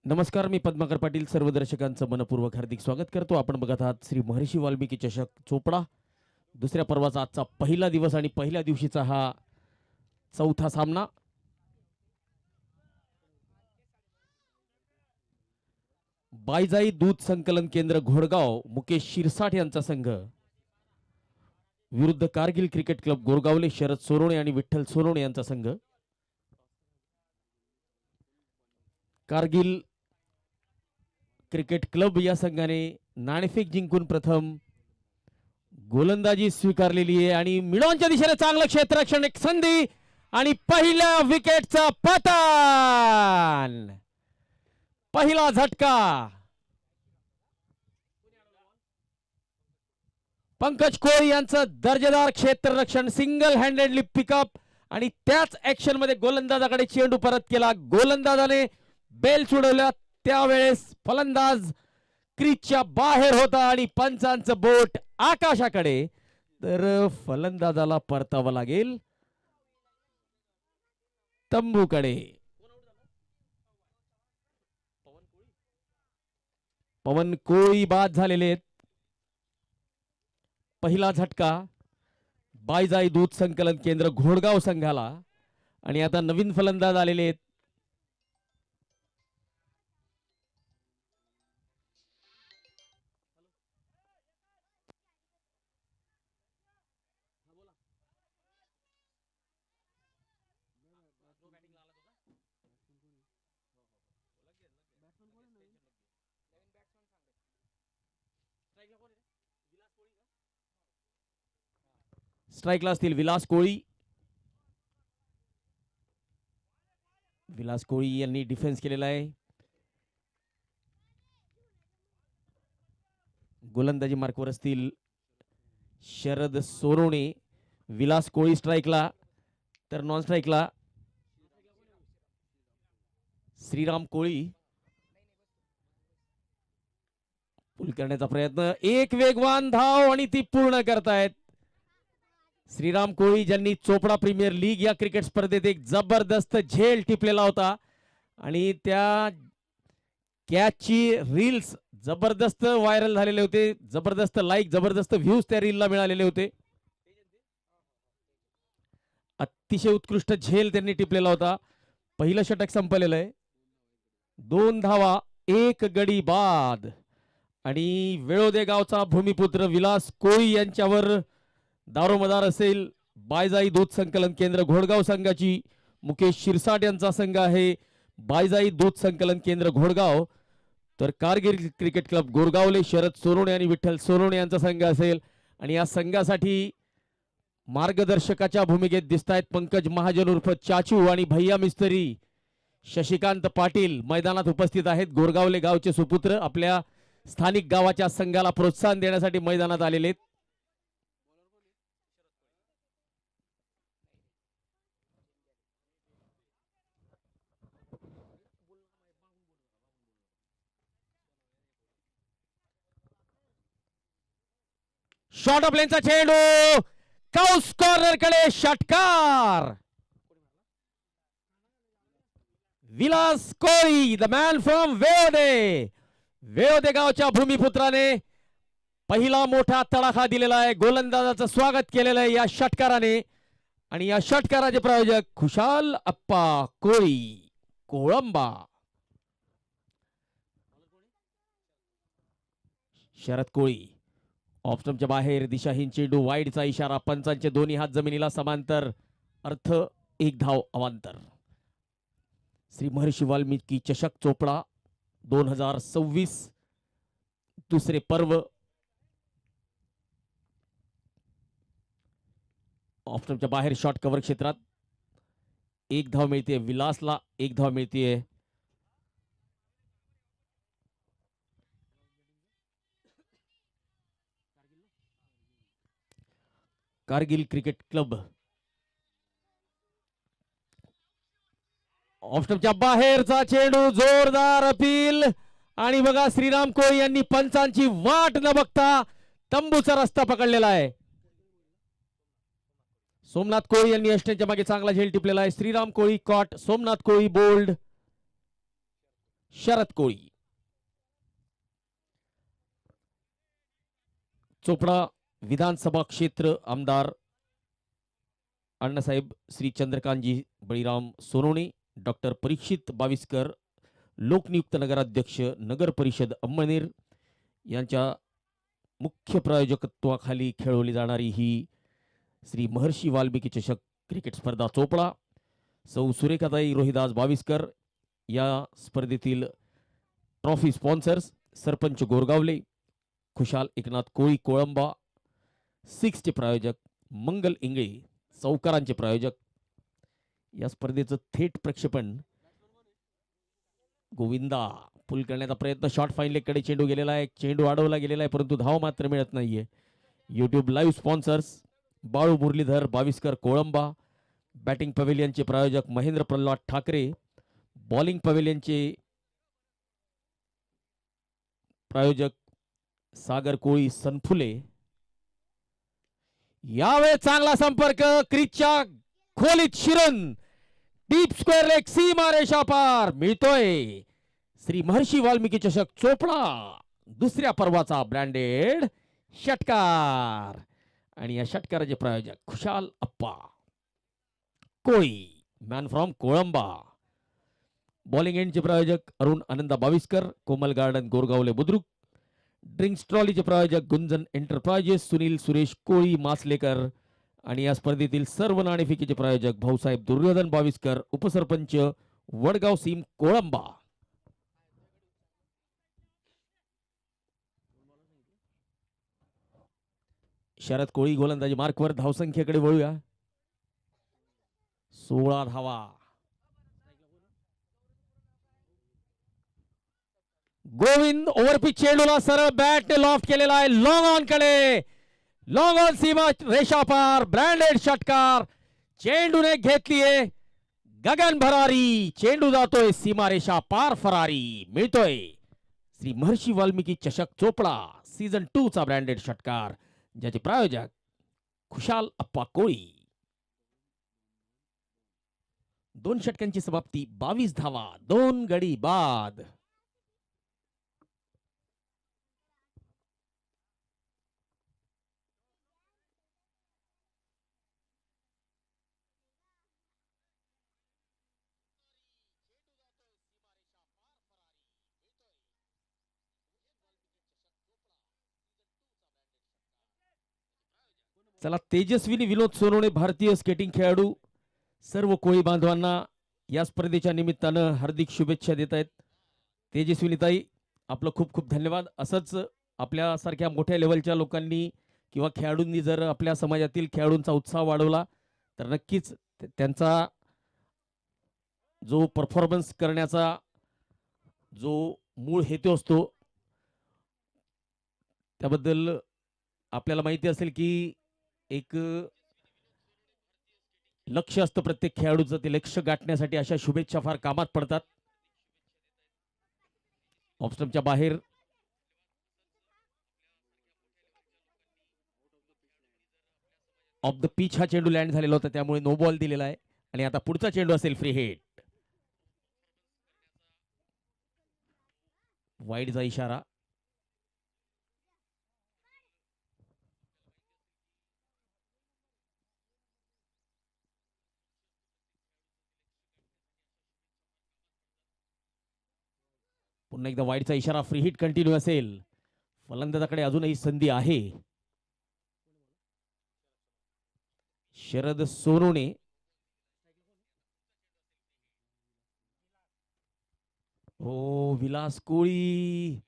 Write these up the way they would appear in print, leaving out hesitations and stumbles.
नमस्कार, मी पद्माकर पाटील. सर्व दर्शकांचं मनपूर्वक हार्दिक स्वागत करतो. आपण बघत आहात श्री महर्षी वाल्मिकी चषक चोपडा. दुसऱ्या पर्वाचा आजचा पहिला दिवस आणि पहिल्या दिवशीचा हा चौथा सामना. बायजाई दूध संकलन केंद्र घोडगाव मुकेश शिरसाठ यांचा संघ विरुद्ध कारगिल क्रिकेट क्लब गोरगावले शरद सोरोणे आणि विठ्ठल सोरोणे यांचा संघ. कारगिल क्रिकेट क्लब या संघाने नाणेफेक जिंकून प्रथम गोलंदाजी स्वीकारलेली आहे आणि मिडॉनच्या दिशेने चांगलं क्षेत्ररक्षण, एक संधी आणि पहिल्या विकेटचा पतन. पहिला झटका पंकज कोळी यांचं दर्जेदार क्षेत्ररक्षण, सिंगल हँडेडली पिकअप आणि त्याच ऍक्शन मध्ये गोलंदाजाकडे चेंडू परत केला. गोलंदाजाने बेल सोडवल्या, त्यावेळेस फलंदाज क्रीजच्या बाहेर होता आणि पंचांचं बोट आकाशाकडे. तर फलंदाजाला परतावं लागेल तंबूकडे. पवन कोळी बाद झालेले आहेत. पहिला झटका बायजाई दूध संकलन केंद्र घोडगाव संघाला आणि आता नवीन फलंदाज आलेले आहेत. स्ट्राईकला असतील विलास कोळी. विलास कोळी यांनी डिफेन्स केलेला आहे. गोलंदाजी मार्कवर असतील शरद सोरोणे. विलास कोळी स्ट्राईकला, तर नॉन स्ट्राईकला श्रीराम कोळी. पूल करण्याचा प्रयत्न, एक वेगवान धाव आणि ती पूर्ण करतायत श्रीराम कोळी, ज्यांनी चोपडा प्रीमियर लीग या क्रिकेट स्पर्धेत एक जबरदस्त झेल टिपलेला होता आणि त्या कॅचची रील्स जबरदस्त व्हायरल झालेले होते. जबरदस्त लाईक, जबरदस्त व्ह्यूज त्या रीलला मिळालेले होते. अतिशय उत्कृष्ट झेल त्यांनी टिपलेला होता. पहिलं षटक संपलेलं आहे. 2 धावा, 1 गडी बाद आणि वेळोदे गावचा भूमिपुत्र विलास कोळी यांच्यावर दारोमदार असेल बायजाई दूध संकलन केंद्र घोडगाव संघाची. मुकेश शिरसाट यांचा संघ आहे बायजाई दूध संकलन केंद्र घोडगाव. तर कारगिल क्रिकेट क्लब गोरगावले शरद सोरोणे आणि विठ्ठल सोरोणे यांचा संघ असेल. आणि या संघासाठी मार्गदर्शकाच्या भूमिकेत दिसत आहेत पंकज महाजन उर्फ चाचू आणि भैया मिस्त्री शशिकांत पाटील मैदानात उपस्थित आहेत. गोरगावले गावचे सुपुत्र आपल्या स्थानिक गावाच्या संघाला प्रोत्साहन देण्यासाठी मैदानात आलेले आहेत. शॉर्ट ऑफ लेनचा चेंडू, काउस कॉर्नर कडे षटकार. Vilas Koli, the man from वेओदे. वेओदे गावच्या भूमिपुत्राने पहिला मोठा तडाखा दिलेला आहे. गोलंदाजाचं स्वागत केलेलं आहे या षटकाराने आणि या षटकाराचे प्रायोजक खुशाल अप्पा कोळी, कोळंबा. शरद कोळी ऑफस्टंपच्या बाहेर, दिशाहीन चेंडू, वाईडचा इशारा, पंचांचे दोन्ही हात जमिनीला समांतर, अर्थ 1 धाव अवांतर. श्री महर्षी वाल्मिकी चषक चोपडा 2026 दुसरे पर्व. ऑफस्टंपच्या बाहेर शॉट कव्हर क्षेत्रात 1 धाव मिळते विलासला, 1 धाव मिळते कारगिल क्रिकेट क्लब. ऑफस्टंपच्या बाहेरचा चेंडू, जोरदार अपील आणि बघा श्रीराम कोळी यांनी पंचांची वाट न बघता तंबूचा रस्ता पकडलेला आहे. सोमनाथ कोळी यांनी अष्टनच्या मागे चांगला झेल टिपलेला आहे. श्रीराम कोळी कॉट, सोमनाथ कोळी बोल्ड, शरद कोळी. चोपडा विधानसभा क्षेत्र आमदार अण्णासाहेब श्री चंद्रकांतजी बळीराम सोनवणे, डॉक्टर परीक्षित बाविस्कर, लोकनियुक्त नगराध्यक्ष नगर परिषद अंमळनेर यांच्या मुख्य प्रायोजकत्वाखाली खेळवली जाणारी ही श्री महर्षी वाल्मिकी चषक क्रिकेट स्पर्धा चोपडा. सौ सुरेखाताई रोहिदास बाविस्कर या स्पर्धेतील ट्रॉफी स्पॉन्सर्स, सरपंच गोरगावले, खुशाल एकनाथ कोळी कोळंबा, सिक्सचे प्रायोजक मंगल इंगळे, चौकारांचे प्रायोजक. या स्पर्धेचं थेट प्रक्षेपण गोविंदा पुल करण्याचा प्रयत्न, शॉट फाईन लेगकडे चेंडू गेलेला आहे, चेंडू अडवला गेलेला आहे परंतु धाव मात्र मिळत नाहीये. YouTube live sponsors Balu Muralidhar Baviskar Kolamba, batting पवेलियनचे प्रायोजक महेंद्र प्रल्हाद ठाकरे, बॉलिंग पवेलियनचे प्रायोजक सागर कोळी सनफुले. यावेळी चांगला संपर्क, क्रीजच्या खोलीत शिरून डीप स्क्वेअर लेग, सीमा रेषा पार मिळतोय. श्री महर्षी वाल्मिकी चषक चोपडा दुसऱ्या पर्वाचा ब्रँडेड षटकार. आणि या षटकाराचे प्रायोजक खुशाल अप्पा कोळी, मॅन फ्रॉम कोळंबा. बॉलिंग एंडचे प्रायोजक अरुण आनंदा बाविस्कर, कोमल गार्डन गोरगावले बुद्रुक. ड्रिंक्स ट्रॉलीचे प्रायोजक गुंजन एंटरप्राइजेस सुनील सुरेश कोळी मासलेकर. आणि या स्पर्धेतील सर्व नाणेफेकीचे प्रायोजक भाऊसाहेब दुर्योधन बाविस्कर, उपसरपंच वडगाव सीम कोळंबा. शरद कोळी गोलंदाजी मार्कवर. धावसंख्येकडे वळूया. 16 धावा. गोविंद ओव्हरपिच चेंडूला सरळ बॅटने लॉफ्ट केलेला आहे, लॉंग ऑन कडे, लॉंग ऑन सीमा रेषा पार, ब्रँडेड षटकार. चेंडूने घेतलीये गगन भरारी, चेंडू जातोय सीमा रेषा पार फरारी. मिळतोय श्री महर्षी वाल्मिकी चषक चोपडा सीझन 2 चा ब्रँडेड षटकार, ज्याचे प्रायोजक खुशाल अप्पा कोळी. 2 षटकांची समाप्ती, 22 धावा, 2 गडी बाद. चला, तेजस्विनी विनोद सोनवणे भारतीय स्केटिंग खेळाडू सर्व कोळी बांधवांना या स्पर्धेच्या निमित्तानं हार्दिक शुभेच्छा देत आहेत. तेजस्विनीताई, आपलं खूप खूप धन्यवाद. असंच आपल्यासारख्या मोठ्या लेवलच्या लोकांनी किंवा खेळाडूंनी जर आपल्या समाजातील खेळाडूंचा उत्साह वाढवला तर नक्कीच त्यांचा जो परफॉर्मन्स करण्याचा जो मूळ हेतू असतो त्याबद्दल आपल्याला माहिती असेल की एक लक्ष असतं प्रत्येक खेळाडूचं, ते लक्ष गाठण्यासाठी अशा शुभेच्छा फार कामात पडतात. ऑफस्टंपच्या बाहेर ऑफ द पिच हा चेंडू लँड झालेला होता, त्यामुळे नो बॉल दिलेला आहे. आणि आता पुढचा चेंडू असेल फ्री हिट. वाईडचा इशारा. पुन्हा एकदा वाईडचा इशारा, फ्री हिट कंटिन्यू असेल. फलंदाजाकडे अजूनही संधी आहे. शरद सोनवणे, हो विलास कोळी.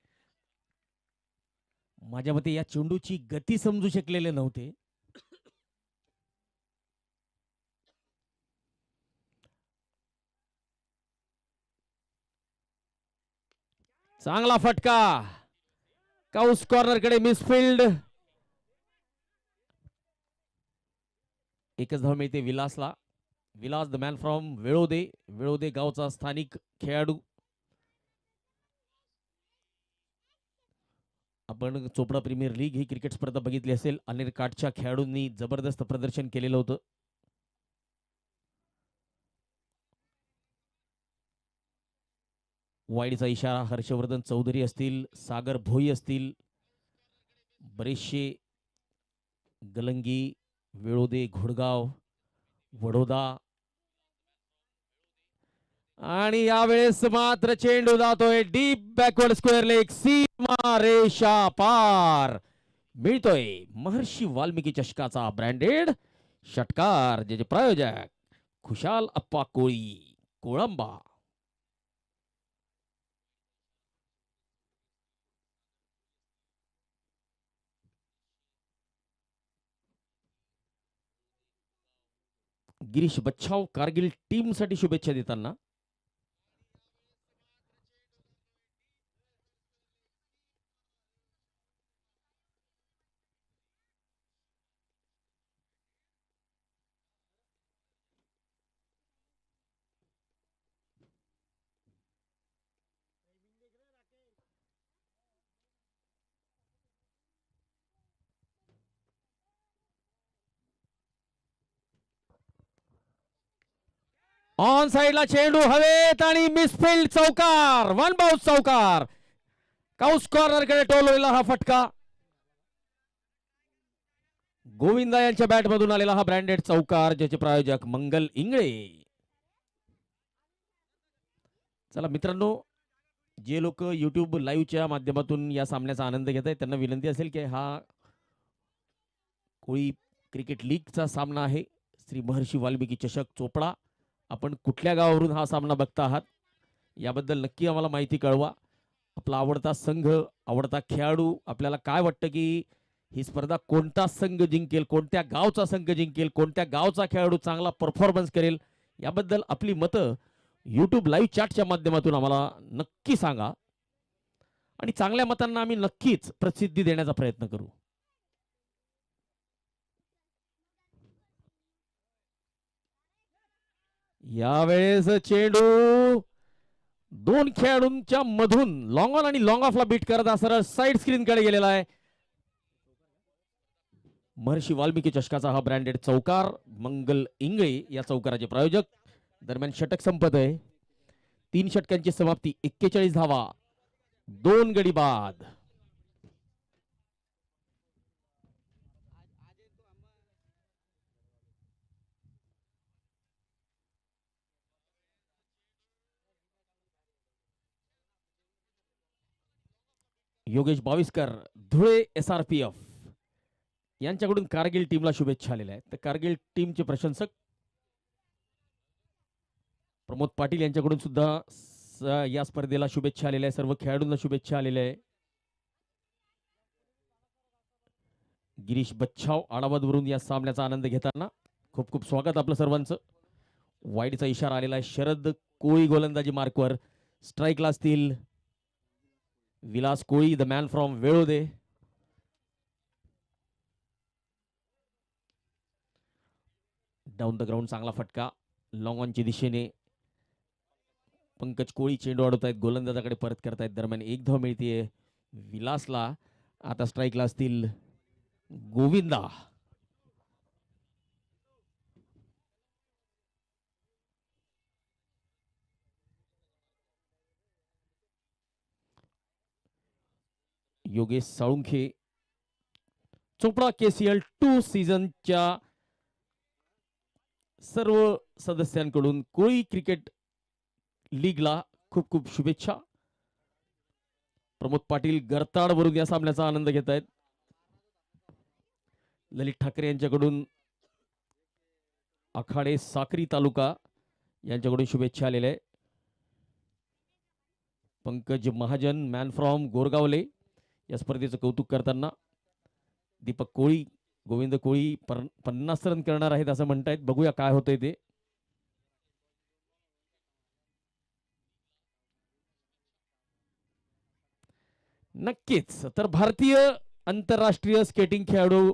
माझ्या मते या चेंडूची गती समजू शकलेले नव्हते. चांगला फटका, काउस कॉर्नर कडे मिसफिल्ड. एकच धाव मिळते विलासला. विलास द मॅन फ्रॉम वेळोदे, वेळोदे गावचा स्थानिक खेळाडू. आपण चोपडा प्रीमियर लीग ही क्रिकेट स्पर्धा बघितली असेल. अनेरकाठच्या खेळाडूंनी जबरदस्त प्रदर्शन केलेलं होतं. वाईडचा इशारा. हर्षवर्धन चौधरी असतील, सागर भोई असतील, बरेचसे गलंगी, वेळोदे, घोडगाव, वडोदा. आणि यावेळेस मात्र चेंडू जातोय डीप बॅकवर्ड स्क्वेअर लेग, सीमा रेषा पार. मिळतोय महर्षी वाल्मिकी चषकाचा ब्रँडेड षटकार, ज्याचे प्रायोजक खुशाल अप्पा कोळी, कोळंबा. गिरीश बच्छाव कारगिल टीम साठी शुभेच्छा देताना. ऑन साइडला चेंडू हवेत आणि मिसफिल्ड चौकार, वन बाउन्स चौकार. काउस कॉर्नर कडे टोललेला हा फटका. गोविंदा यांच्या बॅट मधून आलेला हा ब्रँडेड चौकार, ज्याचे प्रायोजक मंगल इंगळे. चला मित्रांनो, जे लोक युट्यूब लाईव्हच्या माध्यमातून या सामन्याचा आनंद घेत आहेत त्यांना विनंती असेल की हा कोळी क्रिकेट लीगचा सामना आहे, श्री महर्षी वाल्मिकी चषक चोपडा. आपण कुठल्या गावावरून हा सामना बघता आहात याबद्दल नक्की आम्हाला माहिती कळवा. आपला आवडता संघ, आवडता खेळाडू, आपल्याला काय वाटतं की ही स्पर्धा कोणता संघ जिंकेल, कोणत्या गावचा संघ जिंकेल, कोणत्या गावचा खेळाडू चांगला परफॉर्मन्स करेल, याबद्दल आपली मतं यूट्यूब लाईव्ह चॅटच्या माध्यमातून आम्हाला नक्की सांगा. आणि चांगल्या मतांना आम्ही नक्कीच प्रसिद्धी देण्याचा प्रयत्न करू. यावेळेस चेंडू दोन खेळाडूंच्या मधून लॉंग ऑन आणि लॉंग ऑफला बीट करत सरळ साइड स्क्रीन कडे गेलेला आहे. महर्षी वाल्मिकी चषकाचा हा ब्रँडेड चौकार, मंगल इंगळे या चौकाराचे प्रायोजक. दरम्यान षटक संपत आहे. 3 षटकांची समाप्ती, 41 धावा, 2 गडी बाद. योगेश बाविस्कर, धुळे SRPF यांच्याकडून कारगिल टीमला शुभेच्छा आलेल्या आहेत. तर कारगिल टीमचे प्रशंसक प्रमोद पाटील यांच्याकडून सुद्धा या स्पर्धेला शुभेच्छा आलेल्या आहे. सर्व खेळाडूंना शुभेच्छा आलेल्या आहे. गिरीश बच्छाव आडावरून या सामन्याचा आनंद घेताना खूप खूप स्वागत आपलं सर्वांचं. वाईडचा इशारा आलेला आहे. शरद कोळी गोलंदाजी मार्कवर. स्ट्राईकला असतील Vilas Koli, the man from Velode. Down the ground चांगला फटका लॉंग ऑनच्या दिशेने. पंकज कोळी चेंडू अडवत आहेत, गोलंदाजाकडे परत करतायत. दरम्यान एक धाव मिळतीये विलासला. आता स्ट्राईकला असतील गोविंदा. योगेश साळुंखे चोपडा KCL 2 सीझनच्या सर्व सदस्यांकडून कोळी क्रिकेट लीगला खूप खूप शुभेच्छा. प्रमोद पाटील गरताडवरून या सामन्याचा आनंद घेत आहेत. ललित ठाकरे यांच्याकडून आखाडे साक्री तालुका यांच्याकडून शुभेच्छा आलेल्या आहे. पंकज महाजन, मॅन फ्रॉम गोरगावले, या स्पर्धेचं कौतुक करताना. दीपक कोळी, गोविंद कोळी 50 रन करणार आहेत असं म्हणतायत. बघूया काय होतंय ते. नक्कीच. तर भारतीय आंतरराष्ट्रीय स्केटिंग खेळाडू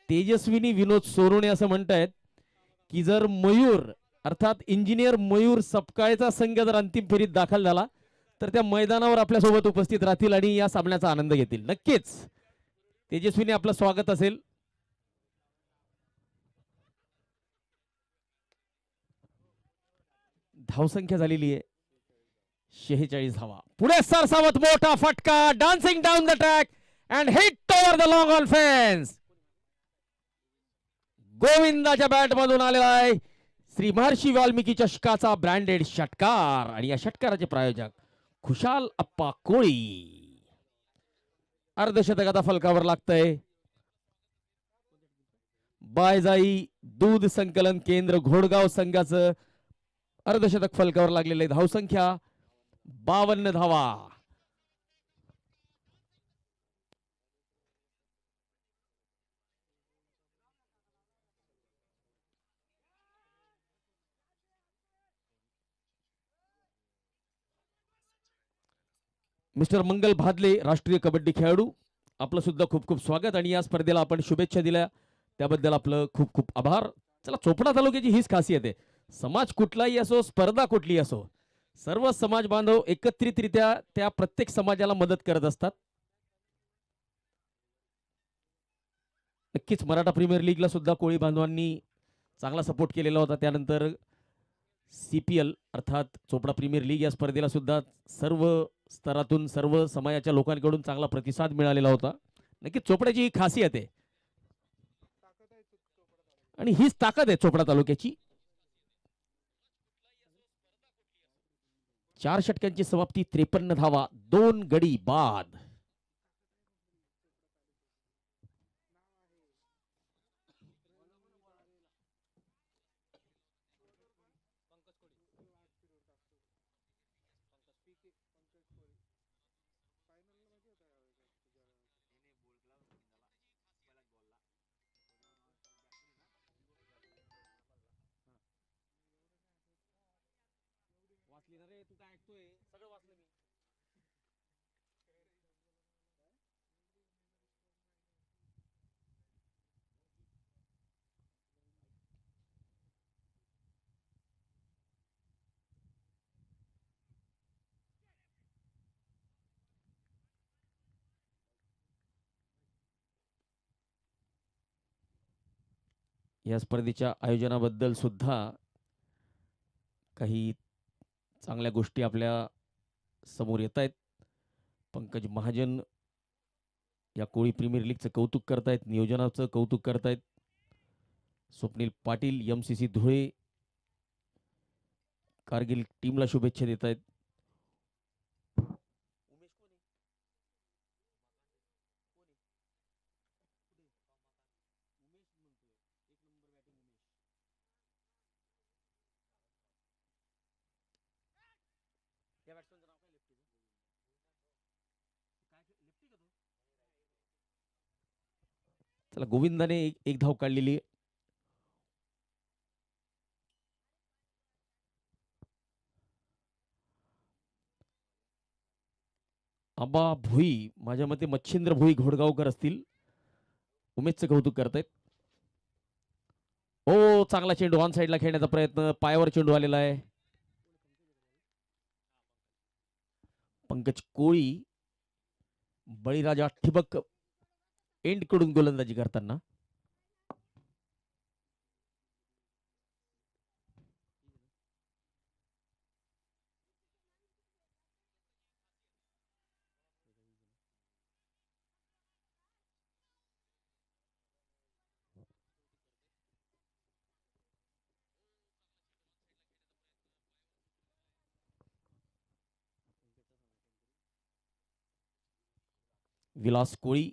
तेजस्विनी विनोद सोरोने असं म्हणतायत की जर मयूर अर्थात इंजिनियर मयूर सपकाळेचा संघ जर अंतिम फेरीत दाखल झाला तर त्या मैदानावर आपल्या सोबत उपस्थित राहतील आणि या सामन्याचा आनंद घेतील. नक्कीच तेजस्विनी, आपलं स्वागत असेल. धावसंख्या झालेली आहे 46 धावा. पुढे सरसावत मोठा फटका, dancing down the track and hit over the long on fence. गोविंदाच्या बॅट मधून आलेला आहे श्री महर्षी वाल्मिकी चषकाचा ब्रँडेड षटकार आणि या षटकाराचे प्रायोजक खुशाल अप्पा कोळी. अर्धशतकाचा फलकावर लागतंय. बायजाई दूध संकलन केंद्र घोडगाव संघाचं अर्धशतक फलकावर लागलेले. धावसंख्या 52 धावा. मिस्टर मंगल भादले राष्ट्रीय कबड्डी खेळाडू, आपलं सुद्धा खूप खूप स्वागत आणि या स्पर्धेला आपण शुभेच्छा दिल्या त्याबद्दल आपलं खूप खूप आभार. चला, चोपडा तालुक्याची हीच खासियत आहे. समाज कुठलाही असो, स्पर्धा कुठलीही असो, सर्व समाज बांधव एकत्रितरित्या त्या प्रत्येक समाजाला मदत करत असतात. नक्कीच मराठा प्रीमियर लीगला सुद्धा कोळी बांधवांनी चांगला सपोर्ट केलेला होता. त्यानंतर CPL अर्थात चोपडा प्रीमियर लीग या स्पर्धेला सुद्धा सर्व स्तरातून सर्व समाजाच्या लोकांकडून चांगला प्रतिसाद मिळालेला होता. नक्कीच चोपड्याची ही खासियत आहे आणि हीच ताकद आहे चोपडा तालुक्याची. 4 षटकांची समाप्ती, 53 धावा, 2 गडी बाद. या स्पर्धेच्या आयोजनाबद्दल सुद्धा काही चांगल्या गोष्टी आपल्या समोर येत आहेत. पंकज महाजन या कोळी प्रीमियर लीगचं कौतुक करतायत, नियोजनाचं कौतुक करतायत. स्वप्नील पाटील MCC धुळे कारगिल टीमला शुभेच्छा देत आहेत. चला, गोविंदाने एक धाव काढलेली. आबा भुई, माझ्या मते मच्छिंद्र भुई घोडगावकर असतील, उमेशचं कौतुक करतायत. हो, चांगला चेंडू ऑन साईडला खेळण्याचा प्रयत्न, पायावर चेंडू आलेला आहे. पंकज कोळी, बळीराजा ठिबक एंड कडून गोलंदाजी करताना. विलास कोळी,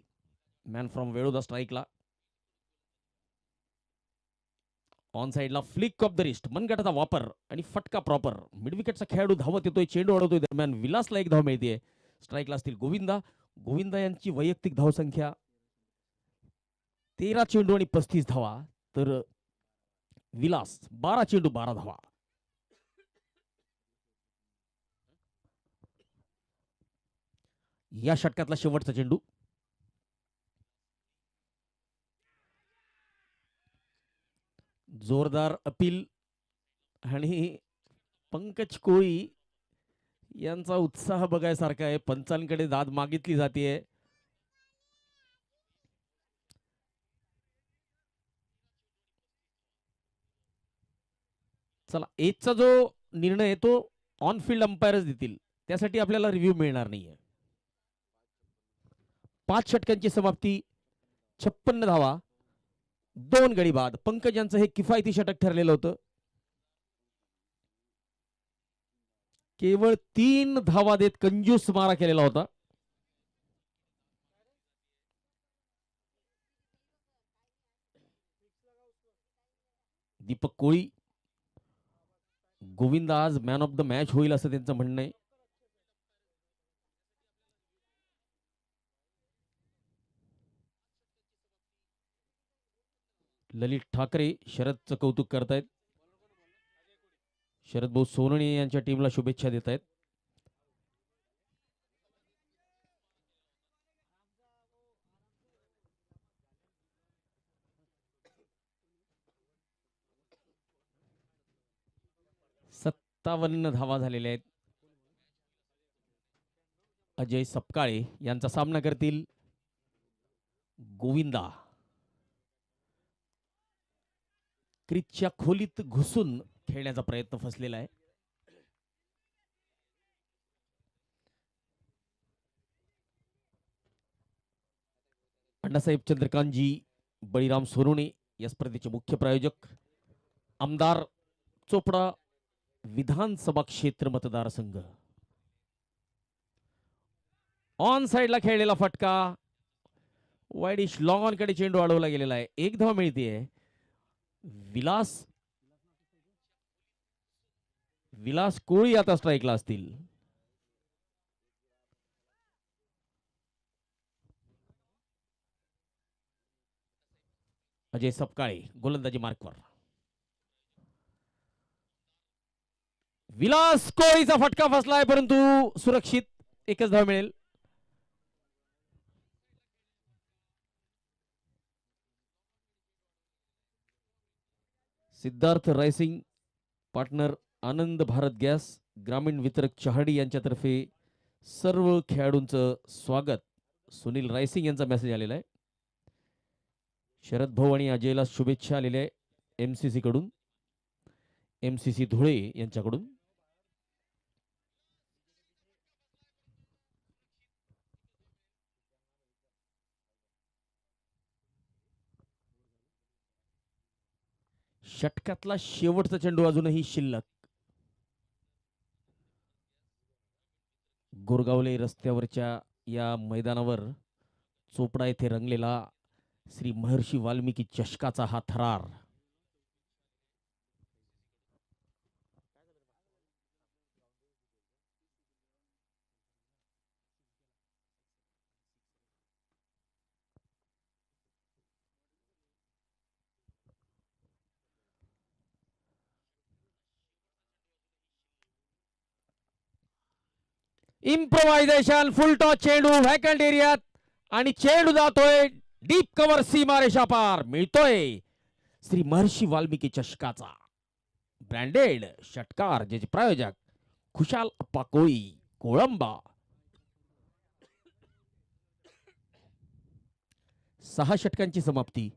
मॅन फ्रॉम वेळोदा, स्ट्राईकला. ऑन साइडला फ्लिक ऑफ द रिस्ट, मनगटाचा वापर आणि फटका प्रॉपर. मिडविकेटचा खेळाडू धावत येतोय, चेंडू अडवतोय. दरम्यान विलासला एक धाव मिळते. स्ट्राईकला असतील गोविंदा. गोविंदा यांची वैयक्तिक धावसंख्या 13 चेंडू आणि 35 धावा, तर विलास 12 चेंडू 12 धावा. या षटकातला शेवटचा चेंडू. जोरदार अपील आणि पंकज कोळी यांचा उत्साह बघायसारखा आहे. पंचांकडे दाद मागितली जाते. चला, एजचा जो निर्णय तो ऑन फील्ड अंपायरच देतील. त्यासाठी आपल्याला रिव्ह्यू मिळणार नाहीये. 5 षटकांची समाप्ती, 56 धावा, 2 गडी बाद. पंकज यांचं हे किफायती षटक ठरलेलं होतं. केवळ 3 धावा देत कंजूस मारा केलेला होता. दीपक कोळी, गोविंद आज मॅन ऑफ द मॅच होईल असं त्यांचं म्हणणं आहे. ललित ठाकरे शरदचं कौतुक करतायत. शरद भाऊ सोनवणे यांच्या टीमला शुभेच्छा देत आहेत. सत्तावन्न धावा झालेल्या आहेत. अजय सपकाळे यांचा सामना करतील गोविंदा. क्रिजच्या खोलीत घुसून खेळण्याचा प्रयत्न फसलेला आहे. अण्णासाहेब चंद्रकांतजी बळीराम सोनवणे या स्पर्धेचे मुख्य प्रायोजक, आमदार चोपडा विधानसभा क्षेत्र मतदारसंघ. ऑन साइडला खेळलेला फटका, वाईडिश लॉंग ऑन कडे चेंडू अडवला गेलेला आहे. 1 धाव मिळते. विलास कोळी आता स्ट्राईकला असतील. अजय सपकाळे गोलंदाजी मार्कवर. विलास कोळीचा फटका फसलाय, परंतु सुरक्षित 1च धाव मिळेल. सिद्धार्थ रायसिंग, पार्टनर आनंद भारत गॅस, ग्रामीण वितरक चहाडी यांच्यातर्फे सर्व खेळाडूंचं स्वागत. सुनील रायसिंग यांचा मेसेज आलेला आहे. शरद भाऊ आणि अजयला शुभेच्छा आलेल्या आहे एमसीसी कडून, एमसीसी धुळे यांच्याकडून. षटकातला शेवटचा चेंडू अजूनही शिल्लक. गोरगावले रस्त्यावरच्या या मैदानावर चोपडा येथे रंगलेला श्री महर्षी वाल्मिकी चषकाचा हा थरार. इम्प्रोव्हायझेशन, फुल टॉस चेंडू व्हॅकंट एरियात आणि चेंडू जातोय डीप कव्हर सीमारेषा पार. मिळतोय श्री महर्षी वाल्मिकी चषकाचा ब्रँडेड षटकार, ज्याचे प्रायोजक खुशाल अप्पा कोळी, कोळंबा. 6 षटकांची समाप्ती,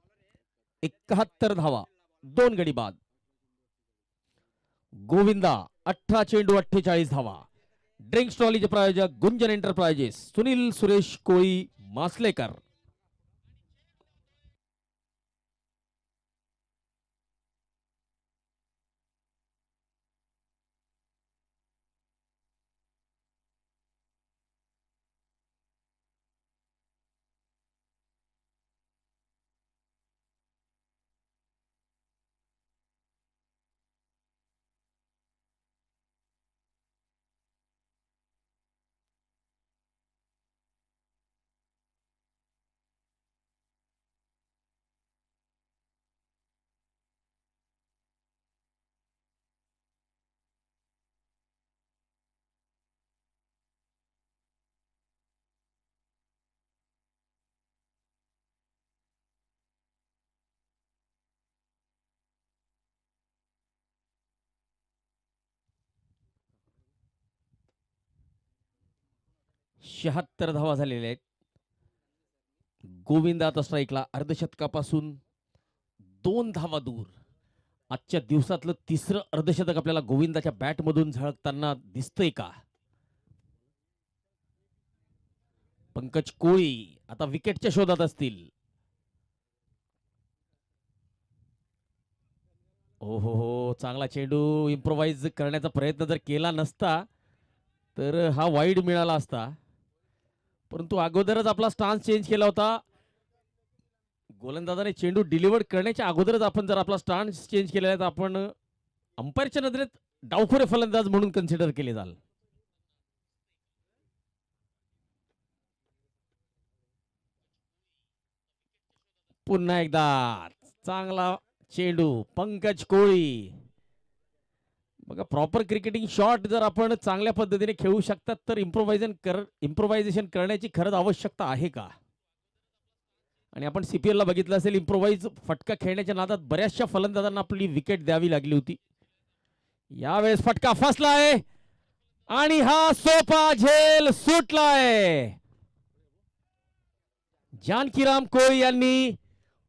71 धावा, 2 गडी बाद. गोविंदा 18 चेंडू 48 धावा. ड्रिंक्स ट्रॉलीचे प्रायोजक गुंजन एंटरप्राइजेस, सुनील सुरेश कोळी मासलेकर. शहात्तर धावा झालेल्या आहेत. गोविंद आता स्ट्राईकला, अर्धशतकापासून 2 धावा दूर. आजच्या दिवसातलं 3रं अर्धशतक आपल्याला गोविंदाच्या बॅटमधून झळकताना दिसतंय का? पंकज कोळी आता विकेटच्या शोधात असतील. हो हो हो, चांगला चेंडू. इम्प्रोवाइज करण्याचा प्रयत्न जर केला नसता तर हा वाईड मिळाला असता, परंतु अगोदरच आपला स्टान्स चेंज केला होता. गोलंदाजाने चेंडू डिलिव्हर करण्याच्या अगोदरच आपण जर आपला स्टान्स चेंज केलेला आहे तर आपण अंपायरच्या नजरेत डावखोरे फलंदाज म्हणून कन्सिडर केले जाल. पुन्हा एकदा चांगला चेंडू पंकज कोळी. बघा, प्रॉपर क्रिकेटिंग शॉट जर आपण चांगल्या पद्धतीने खेळू शकतात तर इम्प्रोव्हायझेशन करण्याची खरंच आवश्यकता आहे का? आणि आपण सीपीएल ला बघितलं असेल, इम्प्रोव्हाइज फटका खेळण्याच्या नादात बऱ्याचशा फलंदाजांना आपली विकेट द्यावी लागली होती. यावेळेस फटका फसलाय आणि हा सोपा झेल सुटलाय. जानकीराम कोळी यांनी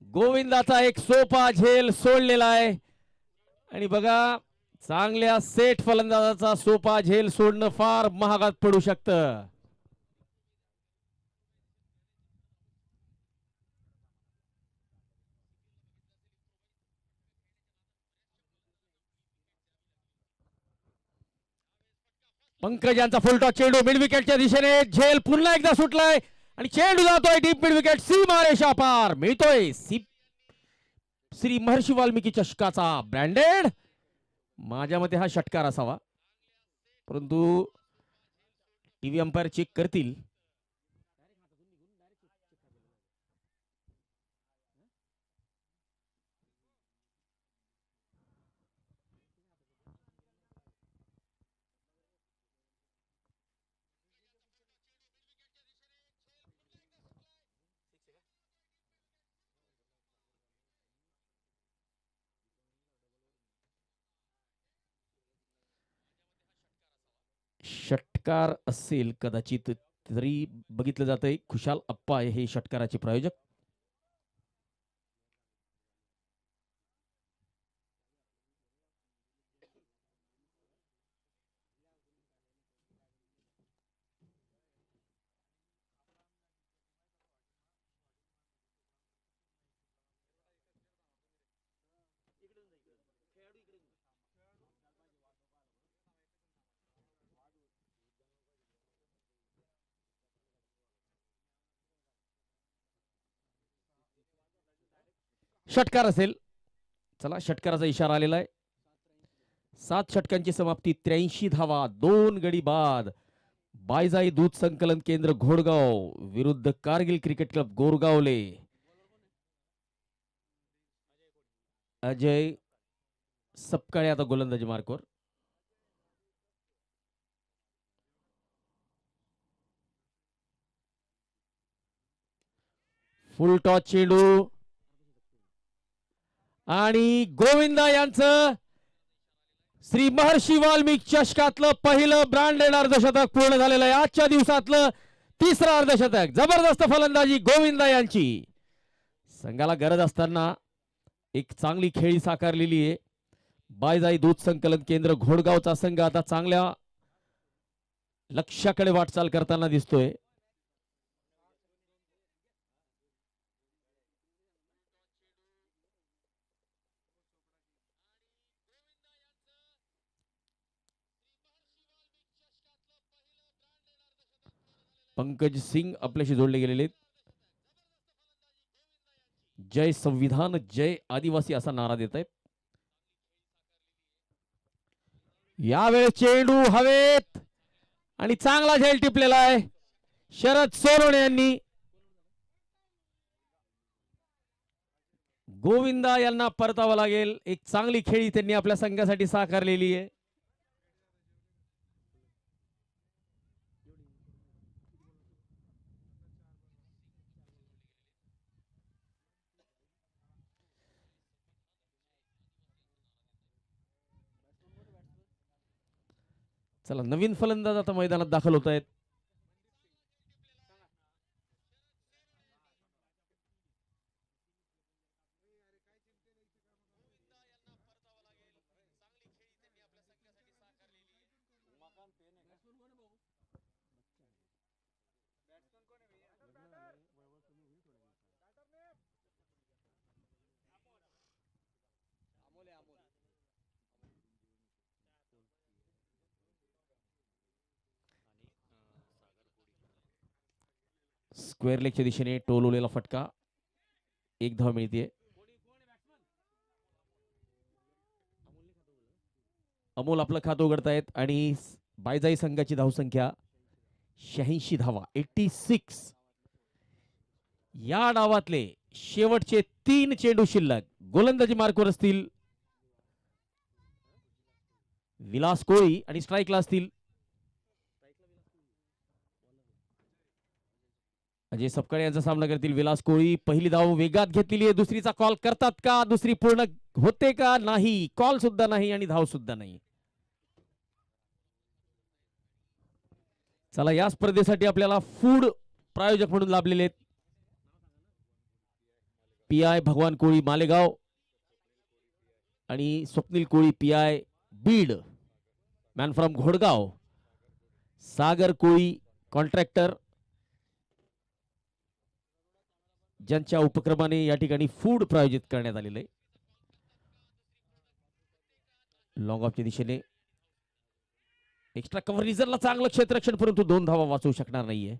गोविंदाचा एक सोपा झेल सोडलेला आहे. आणि बघा, चांगल्या सेट फलंदाजाचा सोपा झेल सोडणं फार महागात पडू शकतं. पंकज यांचा फुलटॉस चेंडू मिड विकेटच्या दिशेने. झेल पुन्हा एकदा सुटलाय आणि चेंडू जातोय डीप मिड विकेट. सीमारेषा पार मिळतोय श्री महर्षी वाल्मिकी चषकाचा ब्रँडेड. माझ्या मते हा षटकार असावा, परंतु टीव्ही अंपायर चेक करतील. षटकार असेल कदाचित, तरी बघितलं जातंय खुशाल अप्पा हे षटकाराचे प्रायोजक. षटकार असेल. चला, षटकाराचा इशारा आलेला आहे. 7 षटकांची समाप्ती, 83 धावा, 2 गडी बाद. बायजाई दूध संकलन केंद्र घोडगाव विरुद्ध कारगिल क्रिकेट क्लब गोरगावले. अजय सपकाळे आता गोलंदाजी मार्कवर. फुल टॉस चेंडू आणि गोविंदा यांचं श्री महर्षी वाल्मिकी चषकातलं पहिलं ब्रँडेड अर्धशतक पूर्ण झालेलं आहे. आजच्या दिवसातलं तिसरं अर्धशतक. जबरदस्त फलंदाजी गोविंदा यांची. संघाला गरज असताना एक चांगली खेळी साकारलेली आहे. बायजाई दूध संकलन केंद्र घोडगावचा संघ आता चांगल्या लक्ष्याकडे वाटचाल करताना दिसतोय. पंकज सिंग आपल्याशी जोडले गेलेले. जय संविधान जय आदिवासी असा नारा देत आहेत. यावेळेस चेंडू हवेत आणि चांगला झेल टिपलेला आहे शरद सोनवणे यांनी. गोविंदा यांना परतावं लागेल. एक चांगली खेळी त्यांनी आपल्या संघासाठी साकारलेली आहे. चला, नवीन फलंदाज आता मैदानात दाखल होत आहेत. स्क्वेअर लेगच्या दिशेने टोलवलेला फटका. 1 धाव मिळते. अमोल आपलं खातं उघडतायत आणि बायजाई संघाची धावसंख्या 86 धावा, 86. या डावातले शेवटचे 3 चेंडू शिल्लक. गोलंदाजी मार्कवर असतील विलास कोळी आणि स्ट्राईकला असतील अजय सपकाळे यांचा सामना करतील विलास कोळी. पहिली धाव वेगात घेतलेली आहे. दुसरीचा कॉल करतात का? दुसरी पूर्ण होते का? नाही. कॉल सुद्धा नाही आणि धाव सुद्धा नाही. चला, या स्पर्धेसाठी आपल्याला फूड प्रायोजक म्हणून लाभलेले आहेत पीआय भगवान कोळी मालेगाव आणि Swapnil Koli PI Beed, man from घोडगाव. सागर कोळी कॉन्ट्रॅक्टर, ज्यांच्या उपक्रमाने या ठिकाणी फूड प्रायोजित करण्यात आलेलं आहे. लॉंग ऑफच्या दिशेने एक्स्ट्रा कव्हर रिझनला चांगलं क्षेत्ररक्षण, परंतु 2 धावा वाचवू शकणार नाहीये.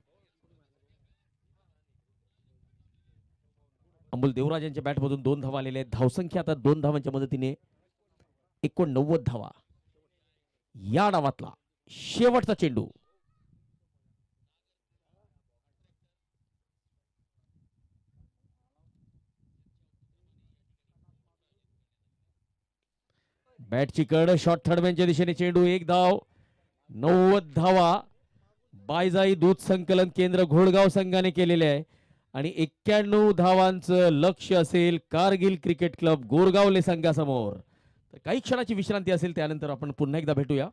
अमोल देवराज यांच्या बॅटमधून 2 धावा आलेल्या आहेत. धावसंख्या आता 2 धावांच्या मदतीने 89 धावा. या डावातला शेवटचा चेंडू. बॅटची कड, शॉर्ट थर्डमॅनच्या दिशेने चेंडू. 1 धाव, 90 धावा बायजाई दूध संकलन केंद्र घोडगाव संघाने केलेले आहे. आणि 91 धावांचं लक्ष असेल कारगिल क्रिकेट क्लब गोरगावले संघासमोर. तर काही क्षणाची विश्रांती असेल, त्यानंतर आपण पुन्हा एकदा भेटूया.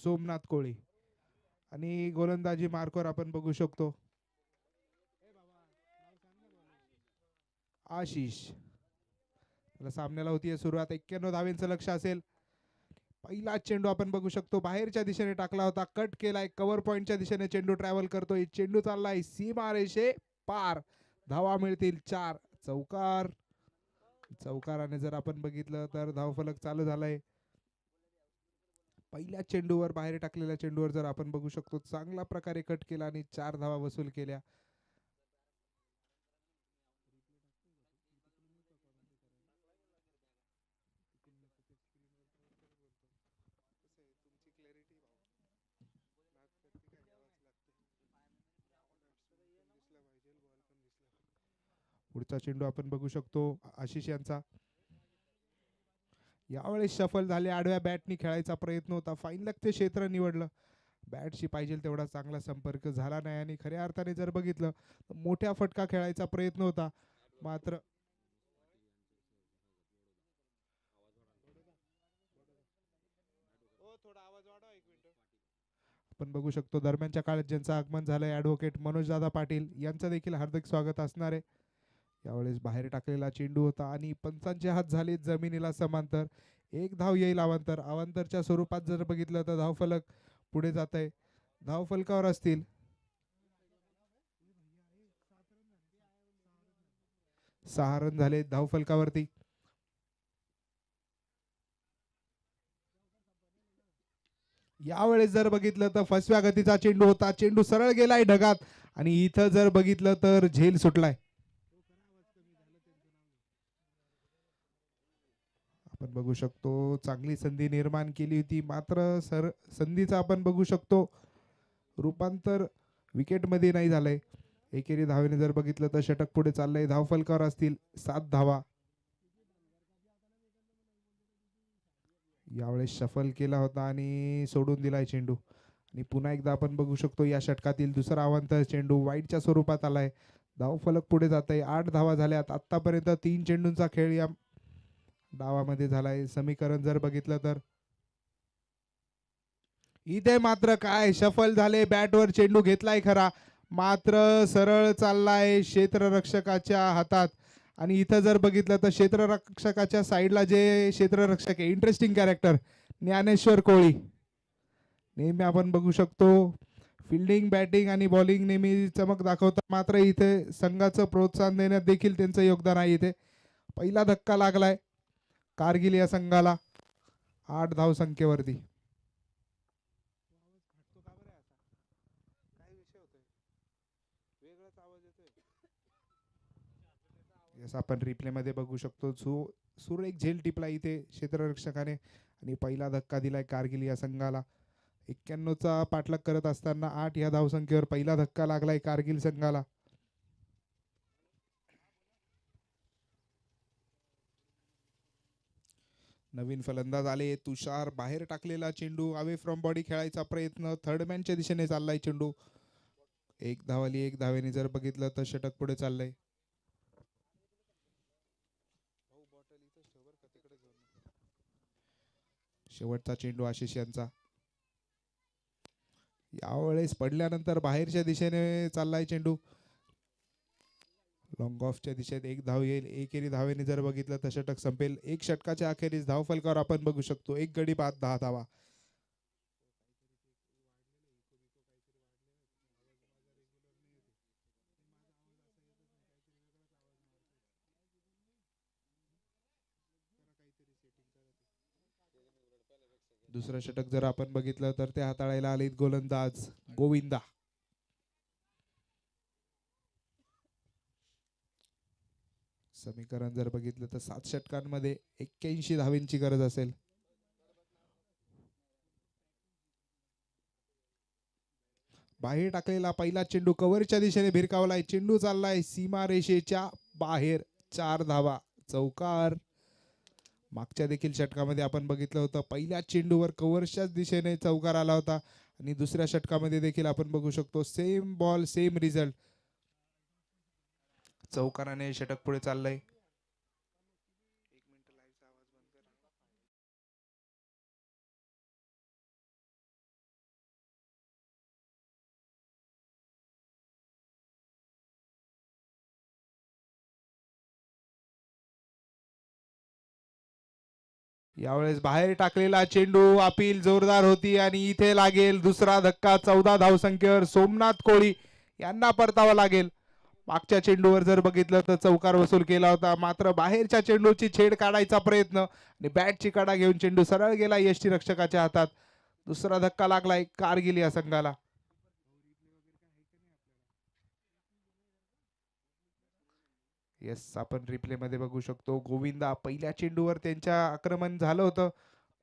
सोमनाथ कोळी आणि गोलंदाजी मार्कवर आपण बघू शकतो आशिष. त्याला सामन्याला होती सुरुवात. 91 धावेंचं लक्ष असेल. पहिला चेंडू आपण बघू शकतो बाहेरच्या दिशेने टाकला होता. कट केलाय. कव्हर पॉइंटच्या दिशेने चेंडू ट्रॅव्हल करतोय. चेंडू चाललाय सीमा रेषे पार. धावा मिळतील 4. चौकार. चौकाराने जर आपण बघितलं तर धावफलक चालू झालाय. पहिल्या चेंडूवर बाहेर टाकलेल्या चेंडूवर जर आपण बघू शकतो चांगल्या प्रकारे कट केला आणि 4 धावा वसूल केल्या. पुढचा चेंडू आपण बघू शकतो आशिष यांचा. यावेळेस शफल झाले. आडव्या बॅटनी खेळायचा प्रयत्न होता. फाईन लेग ते क्षेत्र निवडलं. बॅटशी पाहिजे तेवढा चांगला संपर्क झाला नाही आणि खऱ्या अर्थाने जर बघितलं तर मोठ्या फटका खेळायचा प्रयत्न होता. मात्र आपण बघू शकतो दरम्यानच्या काळात ज्यांचं आगमन झालंय ॲडव्होकेट मनोजदादा पाटील यांचं देखील हार्दिक स्वागत असणार आहे. यावेळेस बाहेर टाकलेला चेंडू होता आणि पंचांचे हात झाले जमिनीला समांतर. 1 धाव येईल अवांतर. अवांतरच्या स्वरूपात जर बघितलं तर धावफलक पुढे जात आहे. धावफलकावर असतील 6 रन झाले धावफलकावरती. यावेळेस जर बघितलं तर फसव्या गतीचा चेंडू होता. चेंडू सरळ गेलाय ढगात आणि इथं जर बघितलं तर झेल सुटलाय. आपण बघू शकतो चांगली संधी निर्माण केली होती मात्र संधीचा आपण बघू शकतो रूपांतर विकेटमध्ये नाही झालंय. एकेरी धावेने जर बघितलं तर षटक पुढे चाललंय. धावफलकावर असतील 7 धावा. यावेळेस शफल केला होता आणि सोडून दिलाय चेंडू आणि पुन्हा एकदा आपण बघू शकतो या षटकातील दुसरा अवांतर चेंडू वाईटच्या स्वरूपात आलाय. धावफलक पुढे जात आहे. 8 धावा झाल्यात. आतापर्यंत 3 चेंडूंचा खेळ या डावामध्ये झालाय. समीकरण जर बघितलं तर इथे मात्र काय शफल झाले. बॅटवर चेंडू घेतलाय खरा मात्र सरळ चाललाय क्षेत्ररक्षकाच्या हातात आणि इथं जर बघितलं तर क्षेत्ररक्षकाच्या साईडला जे क्षेत्ररक्षक आहे इंटरेस्टिंग कॅरेक्टर ज्ञानेश्वर कोळी नेहमी आपण बघू शकतो फिल्डिंग बॅटिंग आणि बॉलिंग नेहमी चमक दाखवतात मात्र इथे संघाचं प्रोत्साहन देण्यात देखील त्यांचं योगदान आहे. इथे पहिला धक्का लागलाय कारगिल या संघाला 8 धावसंख्येवरती. जसं आपण रिप्ले मध्ये बघू शकतो सुर एक झेल टिपला इथे क्षेत्ररक्षकाने आणि पहिला धक्का दिलाय कारगिल या संघाला. 91चा पाठलाग करत असताना 8 या धावसंख्येवर पहिला धक्का लागलाय कारगिल संघाला. नवीन फलंदाज आले तुषार. बाहेर टाकलेला चेंडू अवे फ्रॉम बॉडी खेळायचा प्रयत्न. थर्डमॅनच्या दिशेने चाललाय चेंडू. 1 धाव आली. 1 धावेने जर बघितलं तर षटक पुढे चाललंय. शेवटचा चेंडू आशिष यांचा. यावेळेस पडल्यानंतर बाहेरच्या दिशेने चाललाय चेंडू. लॉंग ऑफच्या दिशेत 1 धाव येईल. एकेरी धावेने जर बघितलं तर षटक संपेल. 1 षटकाच्या अखेरीस धावफलकावर आपण बघू शकतो 1 गडी बाद 10 धावा. दुसरं षटक जर आपण बघितलं तर ते हाताळायला आलेत गोलंदाज गोविंदा. समीकरण जर बघितलं तर 7 षटकांमध्ये 81 धावेंची गरज असेल. बाहेर टाकलेला पहिला चेंडू कव्हरच्या दिशेने भिरकावलाय. चेंडू चाललाय सीमा रेषेच्या बाहेर. 4 धावा. चौकार. मागच्या देखील षटकामध्ये आपण बघितलं होतं पहिल्या चेंडूवर कव्हरच्याच दिशेने चौकार आला होता आणि दुसऱ्या षटकामध्ये देखील आपण बघू शकतो सेम बॉल सेम रिझल्ट. चौकाराने षटक पुढे चाललंय. यावेळेस बाहेर टाकलेला चेंडू अपील जोरदार होती आणि इथे लागेल दुसरा धक्का. 14 धावसंख्येवर सोमनाथ कोळी यांना परतावा लागेल. मागच्या चेंडूवर जर बघितलं तर चौकार वसूल केला होता, मात्र बाहेरच्या चेंडूची छेड काढायचा प्रयत्न आणि बॅटची कडा घेऊन चेंडू सरळ गेला यष्टीरक्षकाच्या हातात. दुसरा धक्का लागलाय कारगिल या संघाला. येस, आपण रिप्ले मध्ये बघू शकतो गोविंदा पहिल्या चेंडूवर त्यांच्या आक्रमण झालं होतं,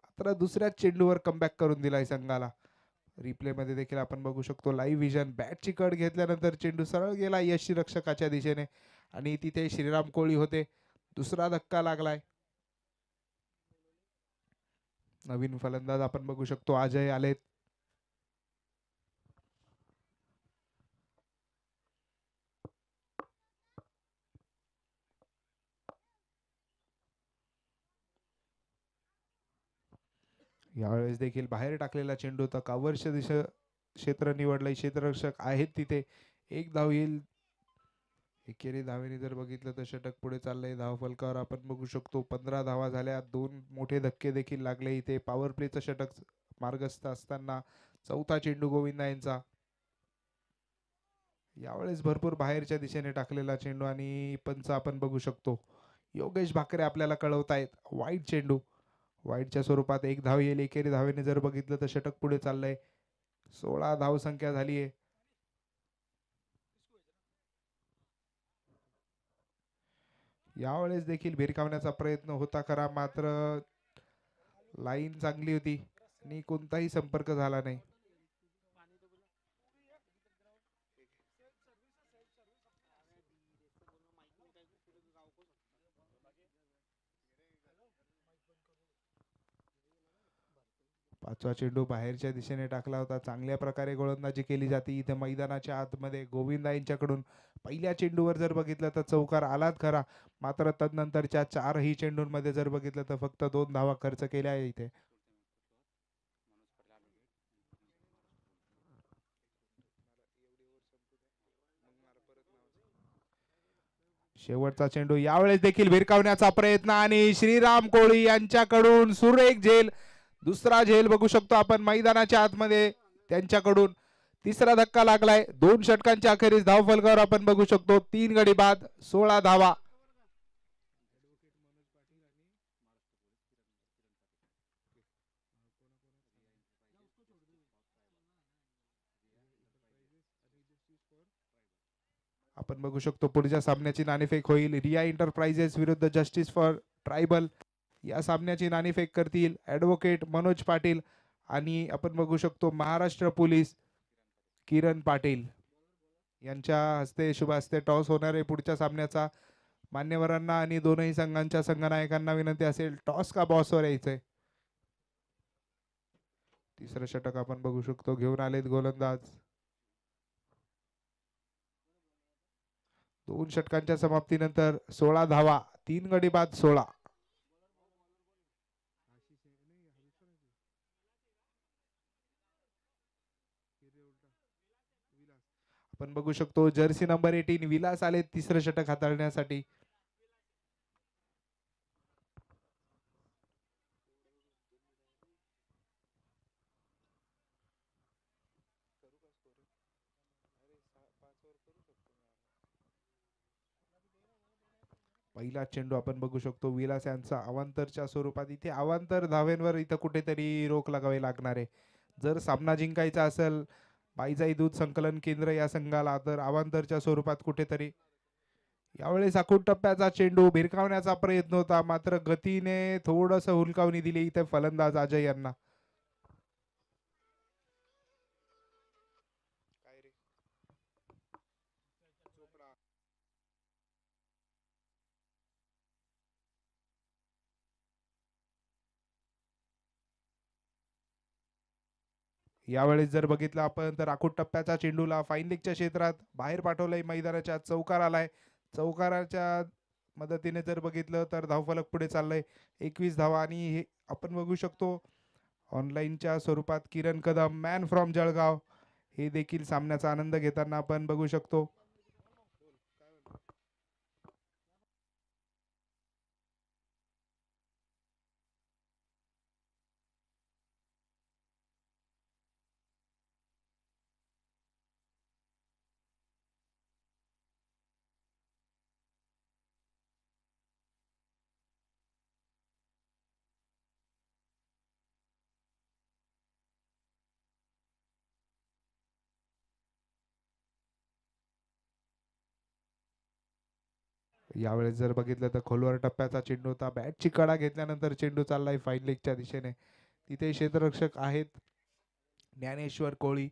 मात्र दुसऱ्याच चेंडूवर कमबॅक करून दिलाय संघाला. रिप्ले मध्ये देखील आपण बघू शकतो लाईव्ह विजन. बॅटची कड घेतल्यानंतर चेंडू सरळ गेला यष्टीरक्षकाच्या दिशेने आणि तिथे श्रीराम कोळी होते. दुसरा धक्का लागलाय. नवीन फलंदाज आपण बघू शकतो अजय आलेत. यावेळेस देखील बाहेर टाकलेला चेंडू होता. कावर्ष दिशा क्षेत्र निवडलंय, क्षेत्ररक्षक आहेत तिथे. एक धाव येईल. एकेरी धावेने जर बघितलं तर षटक पुढे चाललंय. धावफलकावर आपण बघू शकतो 15 धावा झाल्या. 2 मोठे धक्के देखील लागले इथे. पॉवर प्लेचं षटक मार्गस्थ असताना चौथा चेंडू गोविंदा यांचा. यावेळेस भरपूर बाहेरच्या दिशेने टाकलेला चेंडू आणि पंच आपण बघू शकतो योगेश भाकरे आपल्याला कळवतायत वाईट चेंडू. वाईटच्या स्वरूपात एक धाव येईल. एकेरी धावेने जर बघितलं तर षटक पुढे चाललंय. 16 धावसंख्या झालीये. यावेळेस देखील भिरकावण्याचा प्रयत्न होता खरा, मात्र लाईन चांगली होती आणि कोणताही संपर्क झाला नाही. पाचवा चेंडू बाहेरच्या दिशेने टाकला होता. चांगल्या प्रकारे गोलंदाजी केली जाते इथे मैदानाच्या आतमध्ये. गोविंदा यांच्याकडून पहिल्या चेंडूवर जर बघितलं तर चौकार आलात खरा, मात्र तदनंतरच्या 4ही चेंडूंमध्ये जर बघितलं तर फक्त 2 धावा खर्च केल्या आहे इथे. शेवटचा चेंडू यावेळेस देखील भिरकावण्याचा प्रयत्न आणि श्रीराम कोळी यांच्याकडून सुरेख झेल. दुसरा झेल बघू शकतो आपण मैदानाच्या आतमध्ये त्यांच्याकडून. तिसरा धक्का लागलाय. 2 षटकांच्या अखेरीस धावफलकावर आपण बघू शकतो 3 गडी बाद 16 धावा. आपण बघू शकतो पुढच्या सामन्याची नाणेफेक होईल. रिया एंटरप्राइजेस विरुद्ध जस्टिस फॉर ट्रायबल. या सामन्याची नाणेफेक करतील ॲडव्होकेट मनोज पाटील आणि आपण बघू शकतो महाराष्ट्र पोलीस किरण पाटील यांच्या हस्ते शुभ हस्ते टॉस होणार आहे पुढच्या सामन्याचा. मान्यवरांना आणि दोनही संघांच्या संघनायकांना विनंती असेल टॉस का बॉसवर यायचंय. तिसरं षटक आपण बघू शकतो घेऊन आलेत गोलंदाज. 2 षटकांच्या समाप्तीनंतर 16 धावा 3 गडी बाद 16. आपण बघू शकतो जर्सी नंबर 18 विलास आले तिसरं षटक हाताळण्यासाठी. पहिला चेंडू आपण बघू शकतो विलास यांचा अवांतरच्या स्वरूपात. इथे अवांतर धावेंवर इथं कुठेतरी रोख लागावी लागणार आहे. जर सामना जिंकायचा असेल बाईजाई दूध संकलन केंद्र या संघाला तर अवांतरच्या स्वरूपात कुठेतरी. यावेळेस आखूड टप्प्याचा चेंडू भिरकावण्याचा प्रयत्न होता, मात्र गतीने थोडस हुलकावणी दिली इथे फलंदाज अजय यांना. यावेळेस जर बघितलं आपण तर आखूड टप्प्याचा चेंडूला फाईन लेगच्या क्षेत्रात बाहेर पाठवलंय. मैदानाच्या चौकार आलाय. चौकाराच्या मदतीने जर बघितलं तर धावफलक पुढे चाललंय 21 धावा. आणि हे आपण बघू शकतो ऑनलाईनच्या स्वरूपात किरण कदम मॅन फ्रॉम जळगाव हे देखील सामन्याचा आनंद घेताना आपण बघू शकतो. यावेळेस जर बघितलं तर खोलवर टप्प्याचा चेंडू होता. बॅटची कडा घेतल्यानंतर चेंडू चाललाय फाईन लेगच्या दिशेने. तिथे क्षेत्ररक्षक आहेत ज्ञानेश्वर कोळी.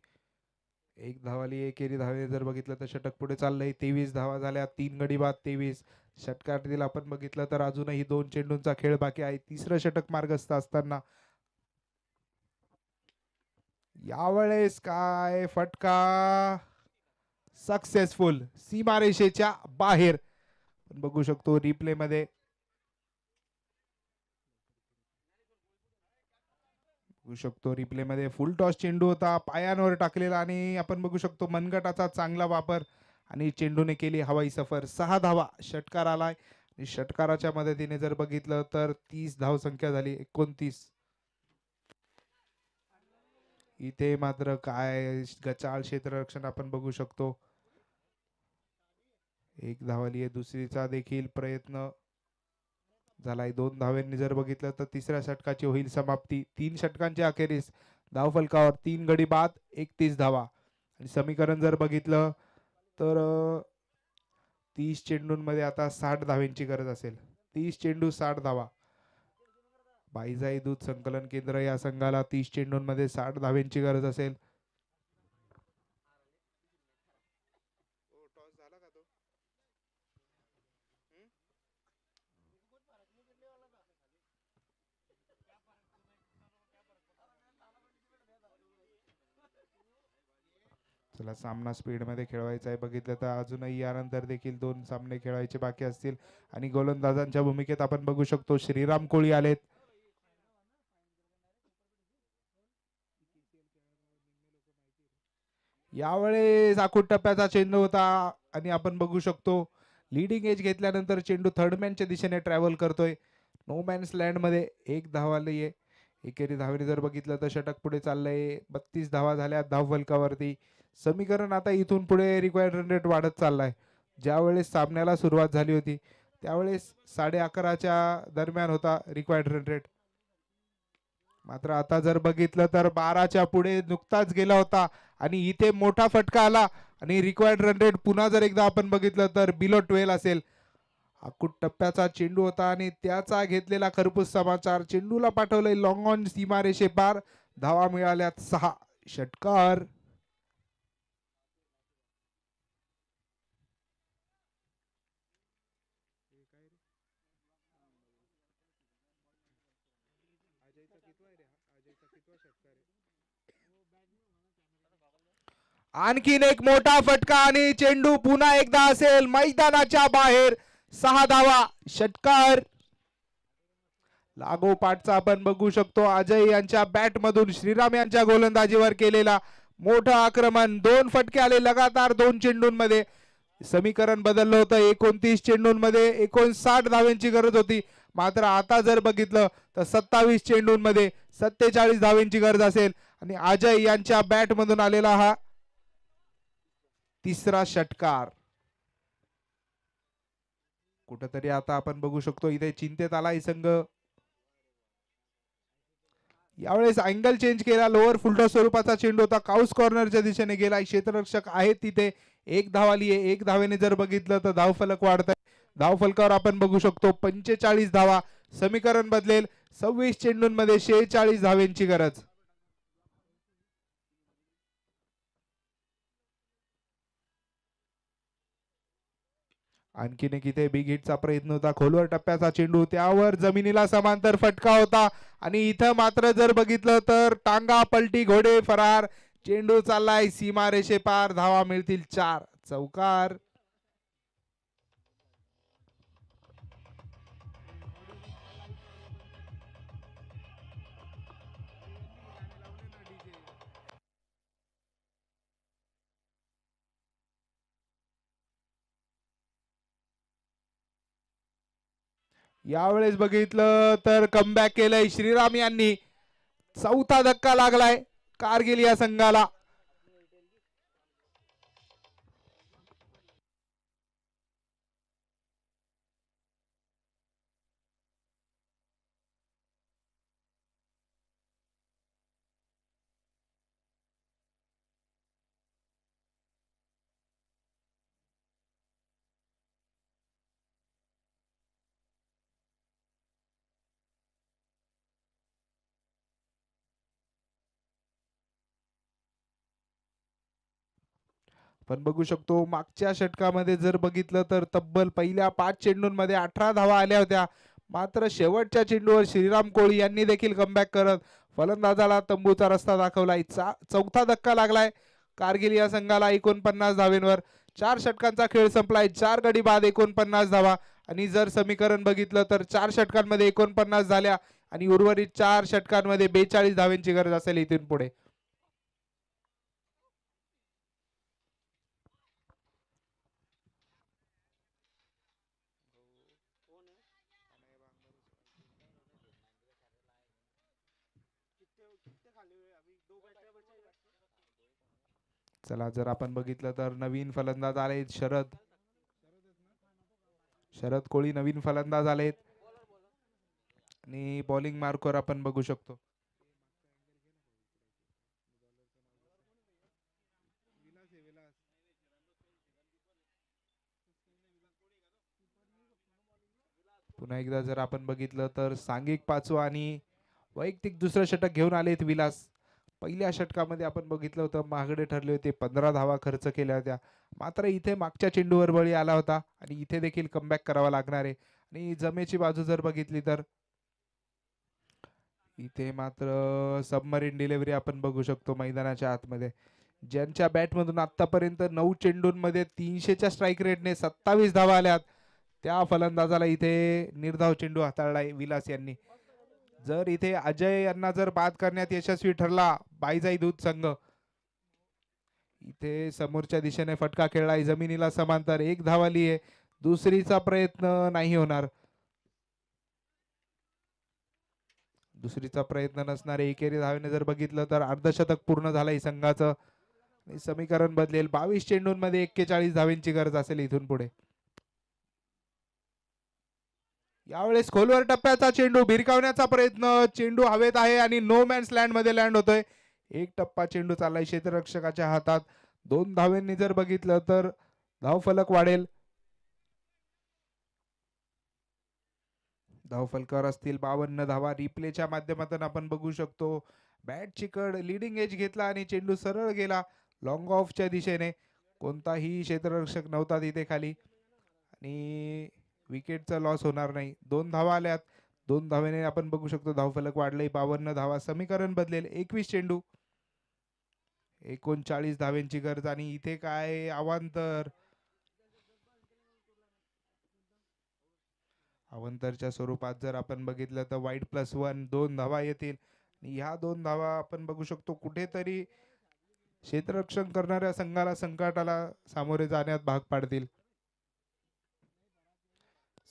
एक धावाली एकेरी धावे जर बघितलं तर षटक पुढे चाललंय. 23 धावा झाल्या, 3 गडी बाद 23. षटकातील आपण बघितलं तर अजूनही 2 चेंडूंचा खेळ बाकी आहे. तिसरं षटक मार्गस्थ असताना यावेळेस काय फटका सक्सेसफुल सीमारेषेच्या बाहेर. बघू शकतो रिप्ले मध्ये. बघू शकतो रिप्ले मध्ये फुल टॉस चेंडू होता, पायांवर टाकलेला आणि आपण बघू शकतो मनगटाचा चांगला वापर आणि चेंडूने केली हवाई सफर. 6 धावा षटकार आलाय आणि षटकाराच्या मदतीने जर बघितलं तर 30 धाव संख्या झाली 29. इथे मात्र काय गचाळ क्षेत्ररक्षण आपण बघू शकतो. एक धावाली आहे, दुसरीचा देखील प्रयत्न झालाय. 2 धावांनी जर बघितलं तर तिसऱ्या षटकाची होईल समाप्ती. 3 षटकांच्या अखेरीस धावफलकावर 3 गडी बाद 31 धावा. आणि समीकरण जर बघितलं तर 30 चेंडूंमध्ये आता 60 धावांची गरज असेल. 30 चेंडू 60 धावा. बाईजाई दूध संकलन केंद्र या संघाला 30 चेंडूंमध्ये 60 धावांची गरज असेल. चला सामना स्पीड मध्ये खेळवायचा आहे. बघितलं तर अजूनही यानंतर देखील 2 सामने खेळायचे बाकी असतील आणि गोलंदाजांच्या भूमिकेत आपण बघू शकतो श्रीराम कोळी आलेत. यावेळेस आखूड टप्प्याचा चेंडू होता आणि आपण बघू शकतो लीडिंग एज घेतल्यानंतर चेंडू थर्डमॅनच्या दिशेने ट्रॅव्हल करतोय. नो मॅन्स लँड मध्ये एक धाव आलीये. एकेरी धावेने जर बघितलं तर षटक पुढे चाललंय. 32 धावा झाल्या धाव फलकावरती. समीकरण आता इथून पुढे रिक्वायर्ड रन रेट वाढत चाललाय. ज्यावेळेस सामन्याला सुरुवात झाली होती त्यावेळेस 11:30च्या दरम्यान होता रिक्वायर्ड रन रेट. मात्र आता जर बघितलं तर 12च्या पुढे नुकताच गेला होता आणि इथे मोठा फटका आला आणि रिक्वायर्ड रन रेट पुन्हा जर एकदा आपण बघितलं तर बिलो 12 असेल. आकुट टप्प्याचा चेंडू होता आणि त्याचा घेतलेला खरपूस समाचार. चेंडूला पाठवलंय लॉंग ऑन सीमारेषे पार. धावा मिळाल्यात 6. षटकार. आणखीन एक मोठा फटका आणि चेंडू पुन्हा एकदा असेल मैदानाच्या बाहेर. 6 धावा. षटकार. लागोपाठचा आपण बघू शकतो अजय यांच्या बॅट मधून श्रीराम यांच्या गोलंदाजीवर केलेला मोठं आक्रमण. 2 फटके आले लगातार 2 चेंडूंमध्ये. समीकरण बदललं होतं. 29 चेंडूंमध्ये 59 धावांची गरज होती. मात्र आता जर बघितलं तर 27 चेंडूंमध्ये 47 धावांची गरज असेल आणि अजय यांच्या बॅट मधून आलेला हा तिसरा षटकार. कुठेतरी आता आपण बघू शकतो इथे चिंतेत आलाय संघ. यावेळेस अँगल चेंज केला. लोअर फुलटॉस स्वरूपाचा चेंडू होता. काउस कॉर्नरच्या दिशेने गेला. क्षेत्ररक्षक आहेत तिथे. एक धाव आली आहे. एक धावेने जर बघितलं तर धावफलक वाढत आहे. धावफलकावर आपण बघू शकतो 45 धावा. समीकरण बदलेल. 26 चेंडूंमध्ये 46 धावेंची गरज. आणखीन एक इथे बिग हिटचा प्रयत्न होता. खोलवर टप्प्याचा चेंडू त्यावर जमिनीला समांतर फटका होता आणि इथं मात्र जर बघितलं तर टांगा पलटी घोडे फरार. चेंडू चाललाय सीमारेषे पार. धावा मिळतील 4. चौकार. यावेळेस बघितलं तर कमबॅक केलंय श्रीराम यांनी. 4था धक्का लागलाय कारगिल या संघाला. पण बघू शकतो मागच्या षटकामध्ये जर बघितलं तर तब्बल पहिल्या 5 चेंडूंमध्ये 18 धावा आल्या होत्या. मात्र शेवटच्या चेंडूवर श्रीराम कोळी यांनी देखील कमबॅक करत फलंदाजाला तंबूचा रस्ता दाखवलाय. चौथा धक्का लागलाय कारगिल या संघाला 49 धावेंवर. 4 षटकांचा खेळ संपलाय. 4 गडी बाद 49 धावा. आणि जर समीकरण बघितलं तर 4 षटकांमध्ये 49 झाल्या आणि उर्वरित 4 षटकांमध्ये 42 धावेंची गरज असेल इथून पुढे. चला जर आपण बघितलं तर नवीन फलंदाज आले शरद कोळी नवीन फलंदाज आलेत आणि बॉलिंग मार्कवर आपण बघू शकतो. पुन्हा एकदा जर आपण बघितलं तर सांघिक पाचवा आणि वैयक्तिक दुसरं षटक घेऊन आलेत विलास. पहिल्या षटकामध्ये आपण बघितलं होतं महागडे ठरले होते. 15 धावा खर्च केल्या होत्या. मात्र इथे मागच्या चेंडूवर बळी आला होता आणि इथे देखील कमबॅक करावा लागणार आहे. आणि जमेची बाजू जर बघितली तर इथे मात्र सबमरीन डिलिव्हरी आपण बघू शकतो मैदानाच्या आतमध्ये. ज्यांच्या बॅटमधून आतापर्यंत 9 चेंडूंमध्ये 300च्या स्ट्राईक रेटने 27 धावा आल्यात त्या फलंदाजाला इथे निर्धाव चेंडू हाताळलाय विलास यांनी. जर इथे अजय यांना जर बाद करण्यात यशस्वी ठरला बाईजाई दूध संघ, इथे समोरच्या दिशेने फटका खेळलाय जमिनीला समांतर. 1 धाव आली आहे. दुसरीचा प्रयत्न नाही होणार. दुसरीचा प्रयत्न नसणारे एकेरी धावेने जर बघितलं तर अर्धशतक पूर्ण झालंय संघाचं. समीकरण बदलेल. 22 चेंडूंमध्ये 41 धावेंची गरज असेल इथून पुढे. यावेळेस खोलवर टप्प्याचा चेंडू भिरकावण्याचा प्रयत्न. चेंडू हवेत आहे आणि नो मॅन्स लँड मध्ये लँड होतोय. एक टप्पा चेंडू चाललाय क्षेत्ररक्षकाच्या हातात. 2 धावेंनी जर बघितलं तर धावफलक वाढेल. धावफलकावर असतील 52 धावा. रिप्लेच्या माध्यमातून आपण बघू शकतो बॅटची कड लिडिंग एज घेतला आणि चेंडू सरळ गेला लॉंग ऑफच्या दिशेने. कोणताही क्षेत्ररक्षक नव्हता तिथे खाली आणि विकेटचा लॉस होणार नाही. 2 धावा आल्यात. 2 धावेने आपण बघू शकतो धावफलक वाढले 52 धावा. समीकरण बदलेल. 21 चेंडू 39 धावेंची गरज आणि इथे काय अवांतर. अवंतरच्या स्वरूपात जर आपण बघितलं तर वाईट +1 2 धावा येतील. ह्या 2 धावा आपण बघू शकतो कुठेतरी क्षेत्ररक्षण करणाऱ्या संघाला संकटाला सामोरे जाण्यात भाग पाडतील.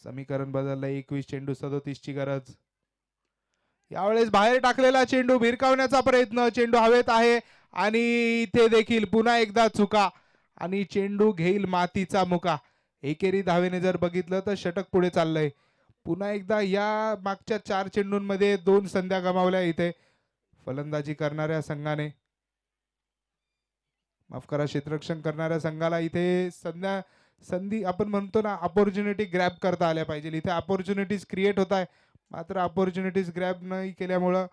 समीकरण बदललं. 21 चेंडू 37 ची गरज. यावेळेस बाहेर टाकलेला चेंडू भिरकावण्याचा प्रयत्न. चेंडू हवेत आहे आणि इथे देखील पुन्हा एकदा चुका आणि चेंडू घेईल मातीचा मुका. एकेरी धावेने जर बघितलं तर षटक पुढे चाललंय. पुन्हा एकदा या मागच्या 4 चेंडूंमध्ये 2 संध्या गमावल्या इथे फलंदाजी करणाऱ्या संघाने. माफ करा क्षेत्ररक्षण करणाऱ्या संघाला इथे संधी आपण म्हणतो ना अपॉर्च्युनिटी ग्रॅब करता आल्या पाहिजे. इथे अपॉर्च्युनिटीज क्रिएट होत आहे मात्र अपॉर्च्युनिटीज ग्रॅब नाही केल्यामुळं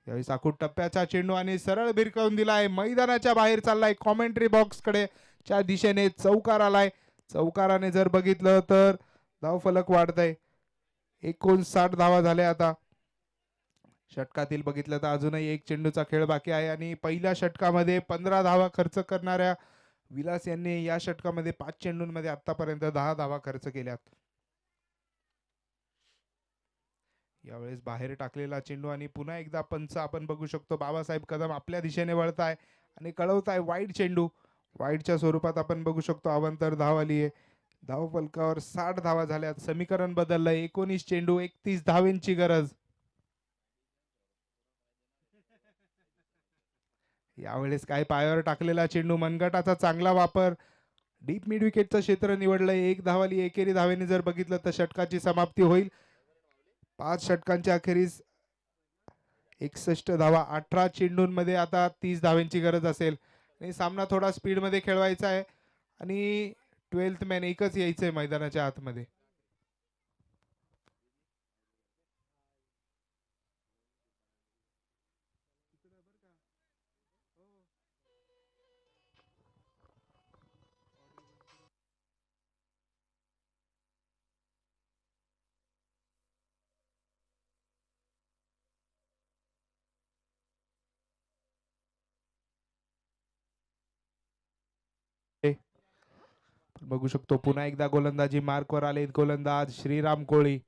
यावेळी साकूट टप्प्याचा चेंडू आणि सरळ भिरकावून दिलाय. मैदानाच्या बाहेर चाललाय कॉमेंट्री बॉक्स कडे च्या दिशेने. चौकार आलाय. चौकाराने जर बघितलं तर धावफलक वाढतंय. 59 धावा झाल्या आता. षटकातील बघितलं तर अजूनही 1 चेंडूचा खेळ बाकी आहे आणि पहिल्या षटकामध्ये 15 धावा खर्च करणाऱ्या विलास यांनी या षटकामध्ये 5 चेंडूंमध्ये आतापर्यंत 10 धावा खर्च केल्यात. यावेळेस बाहेर टाकलेला चेंडू आणि पुन्हा एकदा पंच आपण बघू शकतो बाबासाहेब कदम आपल्या दिशेने वळताय आणि कळवताय वाईड चेंडू. वाईडच्या स्वरूपात आपण बघू शकतो अवंतर धाव आली आहे. धावफलकावर 60 धावा झाल्यात. समीकरण बदललंय. 19 चेंडू 31 धावेंची गरज. यावेळेस काय पायावर टाकलेला चेंडू. मनगटाचा चांगला वापर. डीप मिड विकेटचं क्षेत्र निवडलंय. 1 धाव आली. एकेरी धावेने जर बघितलं तर षटकाची समाप्ती होईल. 5 षटकांच्या अखेरीस 61 धावा. 18 चेंडूंमध्ये आता 30 धावेंची गरज असेल आणि सामना थोडा स्पीड मध्ये खेळवायचा आहे आणि 12th मॅन एकच यायचंय मैदानाच्या आतमध्ये. बघू शकतो पुन्हा एकदा गोलंदाजी मार्कवर आले गोलंदाज श्रीराम कोळी.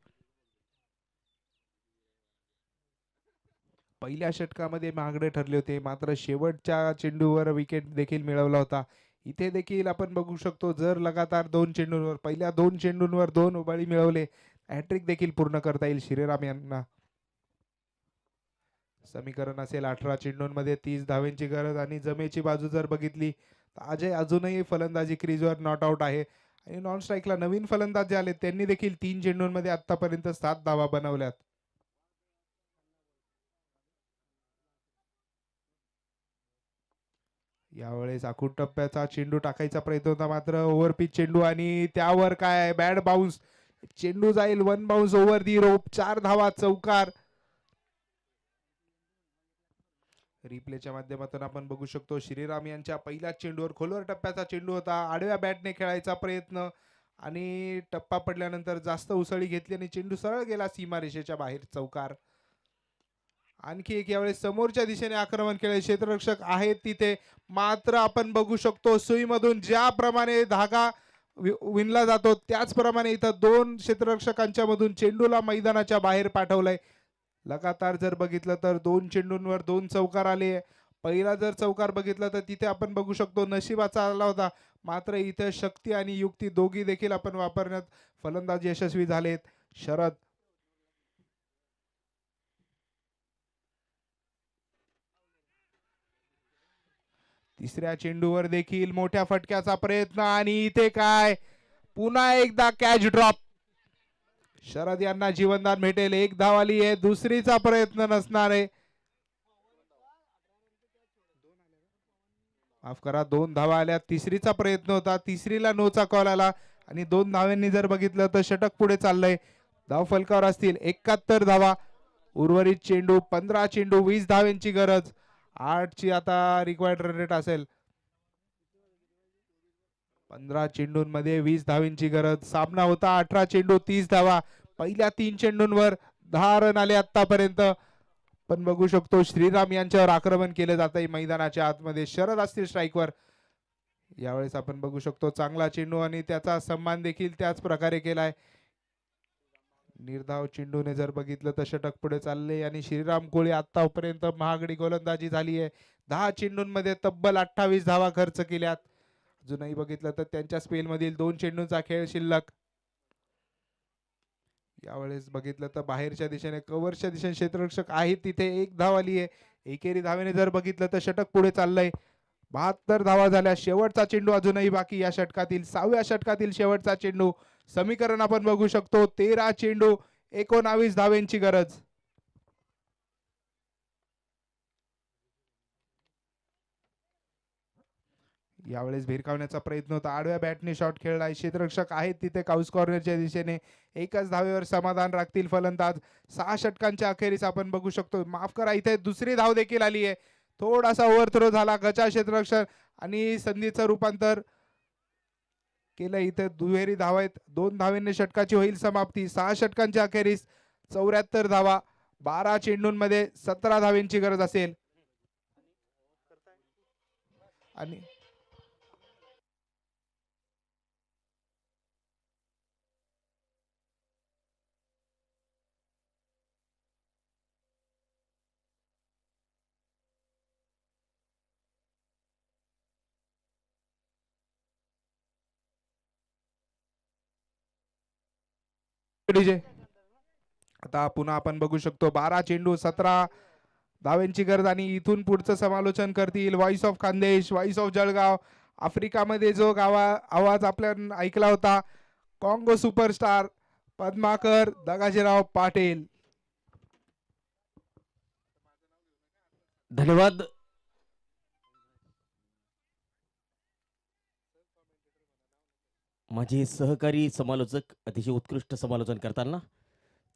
पहिल्या षटकामध्ये महागडे ठरले होते, मात्र शेवटच्या चेंडूवर विकेट देखील मिळवला होता. इथे देखील आपण बघू शकतो जर लगातार 2 चेंडूंवर पहिल्या 2 चेंडूंवर 2 बळी मिळवले, हॅट्रिक देखील पूर्ण करता येईल श्रीराम यांना. समीकरण असेल 18 चेंडूंमध्ये 30 धावेंची गरज आणि जमेची बाजू जर बघितली तर अजय अजूनही फलंदाजी क्रीजवर नॉट आउट आहे आणि नॉन स्ट्राईकला नवीन फलंदाज जे आले त्यांनी देखील 3 चेंडूंमध्ये आतापर्यंत 7 धावा बनवल्यात. यावेळेस आखूड टप्प्याचा चेंडू टाकायचा प्रयत्न होता, मात्र ओव्हरपिच चेंडू आणि त्यावर काय बॅड बाउन्स. चेंडू जाईल 1 बाउन्स ओव्हर दी रोप. 4 धावा चौकार. रिप्लेच्या माध्यमातून आपण बघू शकतो श्रीराम यांच्या पहिल्या चेंडूवर खोलवर टप्प्याचा चेंडू होता. आडव्या बॅटने खेळायचा प्रयत्न आणि टप्पा पडल्यानंतर जास्त उसळी घेतली आणि चेंडू सरळ गेला सीमारेषेच्या बाहेर. चौकार. आणखी एक यावेळेस समोरच्या दिशेने आक्रमण केले, क्षेत्ररक्षक आहेत तिथे, मात्र आपण बघू शकतो सुईमधून ज्याप्रमाणे धागा विणला जातो त्याचप्रमाणे इथं 2 क्षेत्ररक्षकांच्या मधून चेंडूला मैदानाच्या बाहेर पाठवलंय. लगातार जर बघितलं तर 2 चेंडूंवर 2 चौकार आले. पहिला जर चौकार बघितला तर तिथे आपण बघू शकतो नशिबाचा आला होता, मात्र इथे शक्ती आणि युक्ती दोघी देखील आपण वापरण्यात फलंदाज यशस्वी झालेत. शरद. तिसऱ्या चेंडूवर देखील मोठ्या फटक्याचा प्रयत्न आणि इथे काय पुन्हा एकदा कॅच ड्रॉप. शरद यांना जीवनदान भेटेल. 1 धाव आली आहे. दुसरीचा प्रयत्न नसणार आहे. माफ करा 2 धावा आल्या. तिसरीचा प्रयत्न होता. तिसरीला नोचा कॉल आला आणि 2 धावांनी जर बघितलं तर षटक पुढे चाललंय. धाव फलकावर असतील 71 धावा. उर्वरित चेंडू 15 चेंडू 20 धावांची गरज. 8 ची आता रिक्वायर्ड रन रेट असेल. 15 चेंडूंमध्ये 20 धावांची गरज. सामना होता 18 चेंडू 30 धावा. पहिल्या 3 चेंडूंवर 10 रन आले आतापर्यंत. पण बघू शकतो श्रीराम यांच्यावर आक्रमण केलं जात आहे मैदानाच्या आतमध्ये. शरद असतील स्ट्राईकवर. यावेळेस आपण बघू शकतो चांगला चेंडू आणि त्याचा सन्मान देखील त्याच प्रकारे केलाय. निर्धाव चेंडूने जर बघितलं तर षटक पुढे चालले आणि श्रीराम कोळी आतापर्यंत महागडी गोलंदाजी झाली आहे. 10 चेंडूंमध्ये तब्बल 28 धावा खर्च केल्यात. अजूनही बघितलं तर त्यांच्या स्पेलमधील 2 चेंडूंचा खेळ शिल्लक. यावेळेस बघितलं तर बाहेरच्या दिशेने कव्हरच्या दिशेने क्षेत्ररक्षक आहेत तिथे. 1 धाव आली आहे. एकेरी धावेने जर बघितलं तर षटक पुढे चाललंय. 72 धावा झाल्या. शेवटचा चेंडू अजूनही बाकी. या षटकातील 6व्या षटकातील शेवटचा चेंडू. समीकरण आपण बघू शकतो 13 चेंडू 19 धावेंची गरज. यावेळेस भिरकावण्याचा प्रयत्न होता. आडव्या बॅटने शॉट खेळलाय. क्षेत्ररक्षक आहेत तिथे काउस कॉर्नरच्या दिशेने. 1च धावेवर समाधान राखतील फलंदाज. 6 षटकांच्या अखेरीस आपण बघू शकतो. माफ करा इथे दुसरी धाव देखील आली आहे. थोडासा ओव्हरथ्रो झाला. गचा क्षेत्ररक्षक आणि संधीचं रूपांतर केलं. इथे दुहेरी धावा आहेत. 2 धावेंनी षटकाची होईल समाप्ती. 6 षटकांच्या अखेरीस 74 धावा. 12 चेंडूंमध्ये 17 धावेंची गरज असेल. आणि आता पुन्हा आपण बघू शकतो 12 चेंडू 17 धावेंची गरज आणि इथून पुढचं समालोचन करतील voice of Khandesh, voice of Jalgaon. आफ्रिकामध्ये जो आवाज आपण ऐकला होता, कॉंगो सुपरस्टार पद्माकर दगाजीराव पाटील. धन्यवाद. माझे सहकारी समालोचक अतिशय उत्कृष्ट समालोचन करताना.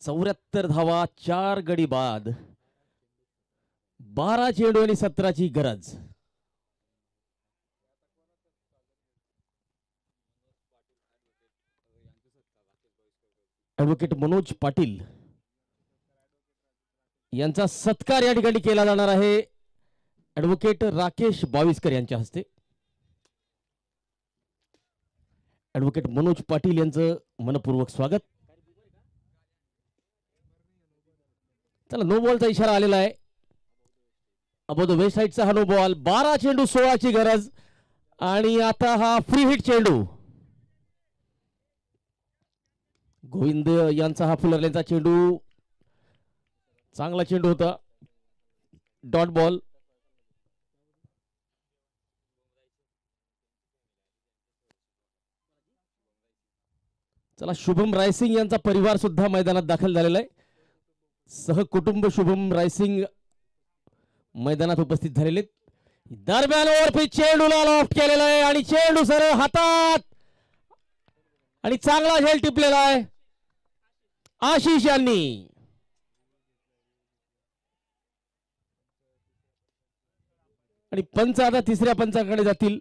74 धावा 4 गडी बाद. 12 चेंडू आणि 17ची गरज. ॲडव्होकेट मनोज पाटील यांचा सत्कार या ठिकाणी केला जाणार आहे ॲडव्होकेट राकेश बाविस्कर यांच्या हस्ते. ॲडव्होकेट मनोज पाटील यांचं मनपूर्वक स्वागत. चला, नो बॉलचा इशारा आलेला आहे. अबो द वेस्ट साईडचा हा नो बॉल. 12 चेंडू 16ची गरज आणि आता हा फ्री हिट चेंडू. गोविंद यांचा हा फुलरलेनचा चेंडू चांगला चेंडू होता. Dot ball. चला, शुभम रायसिंग यांचा परिवार सुद्धा मैदानात दाखल झालेला आहे. सहकुटुंब शुभम रायसिंग मैदानात उपस्थित झालेले. दरम्यान ओव्हरपिच चेंडूला लॉफ्ट केलेला आहे आणि चेंडू सरळ हातात आणि चांगला झेल टिपलेला आहे आशिष यांनी. आणि पंच आता तिसऱ्या पंचाकडे जातील.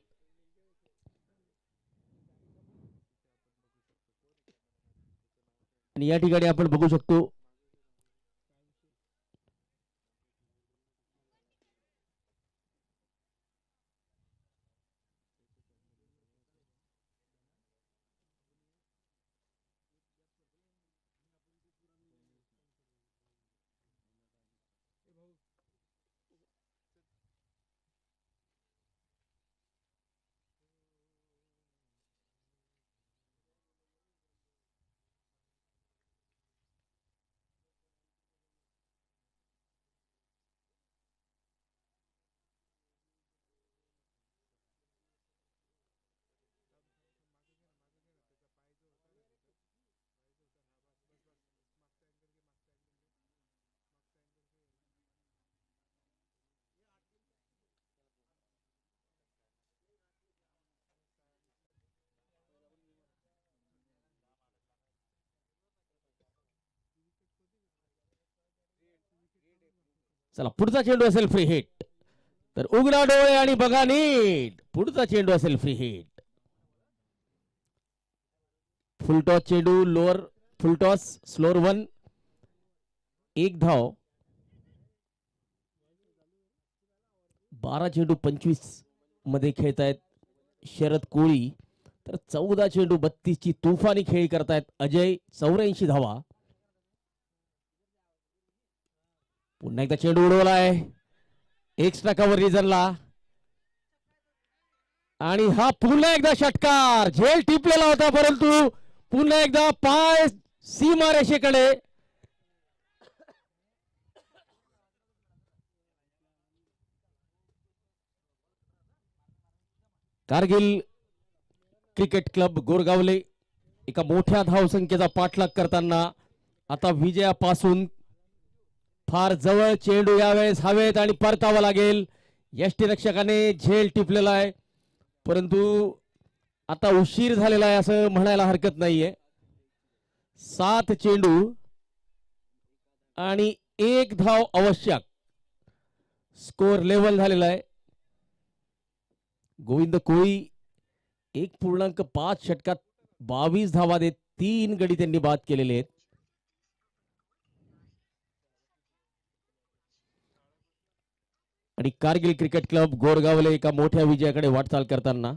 आणि या ठिकाणी आपण बघू शकतो चला, पुढचा चेंडू असेल फ्री हिट. तर उघडा डोळे आणि बघा नीट, पुढचा चेंडू असेल फ्री हिट. फुलटॉस चेंडू लोअर, फुलटॉस स्लोअर 1. एक धाव. 12 चेंडू 25 मध्ये खेळतायत शरद कोळी. तर 14 चेंडू 32 ची तुफानी खेळी करतायत अजय. 84 धावा. पुन्हा एकदा चेंडू उडवलाय एक्स्ट्रा कव्हर रिजनला आणि हा पुन्हा एकदा षटकार. झेल टिपलेला होता परंतु पुन्हा एकदा पाय सीमारेषेकडे. कारगिल क्रिकेट क्लब गोरगावले एका मोठ्या धावसंख्येचा पाठलाग करताना आता विजयापासून फार जवळ. चेंडू यावेळेस हवेत आणि परतावा लागेल. यष्टीरक्षकाने झेल टिपलेला आहे परंतु आता उशीर झालेला आहे असं म्हणायला हरकत नाहीये. 7 चेंडू आणि 1 धाव आवश्यक. स्कोर लेव्हल झालेला आहे. गोविंद कोळी 1.5 षटकात 22 धावा देत 3 गडी त्यांनी बाद केलेले आहेत. आणि कारगिल क्रिकेट क्लब गोरगावले एका मोठ्या विजयाकडे वाटचाल करताना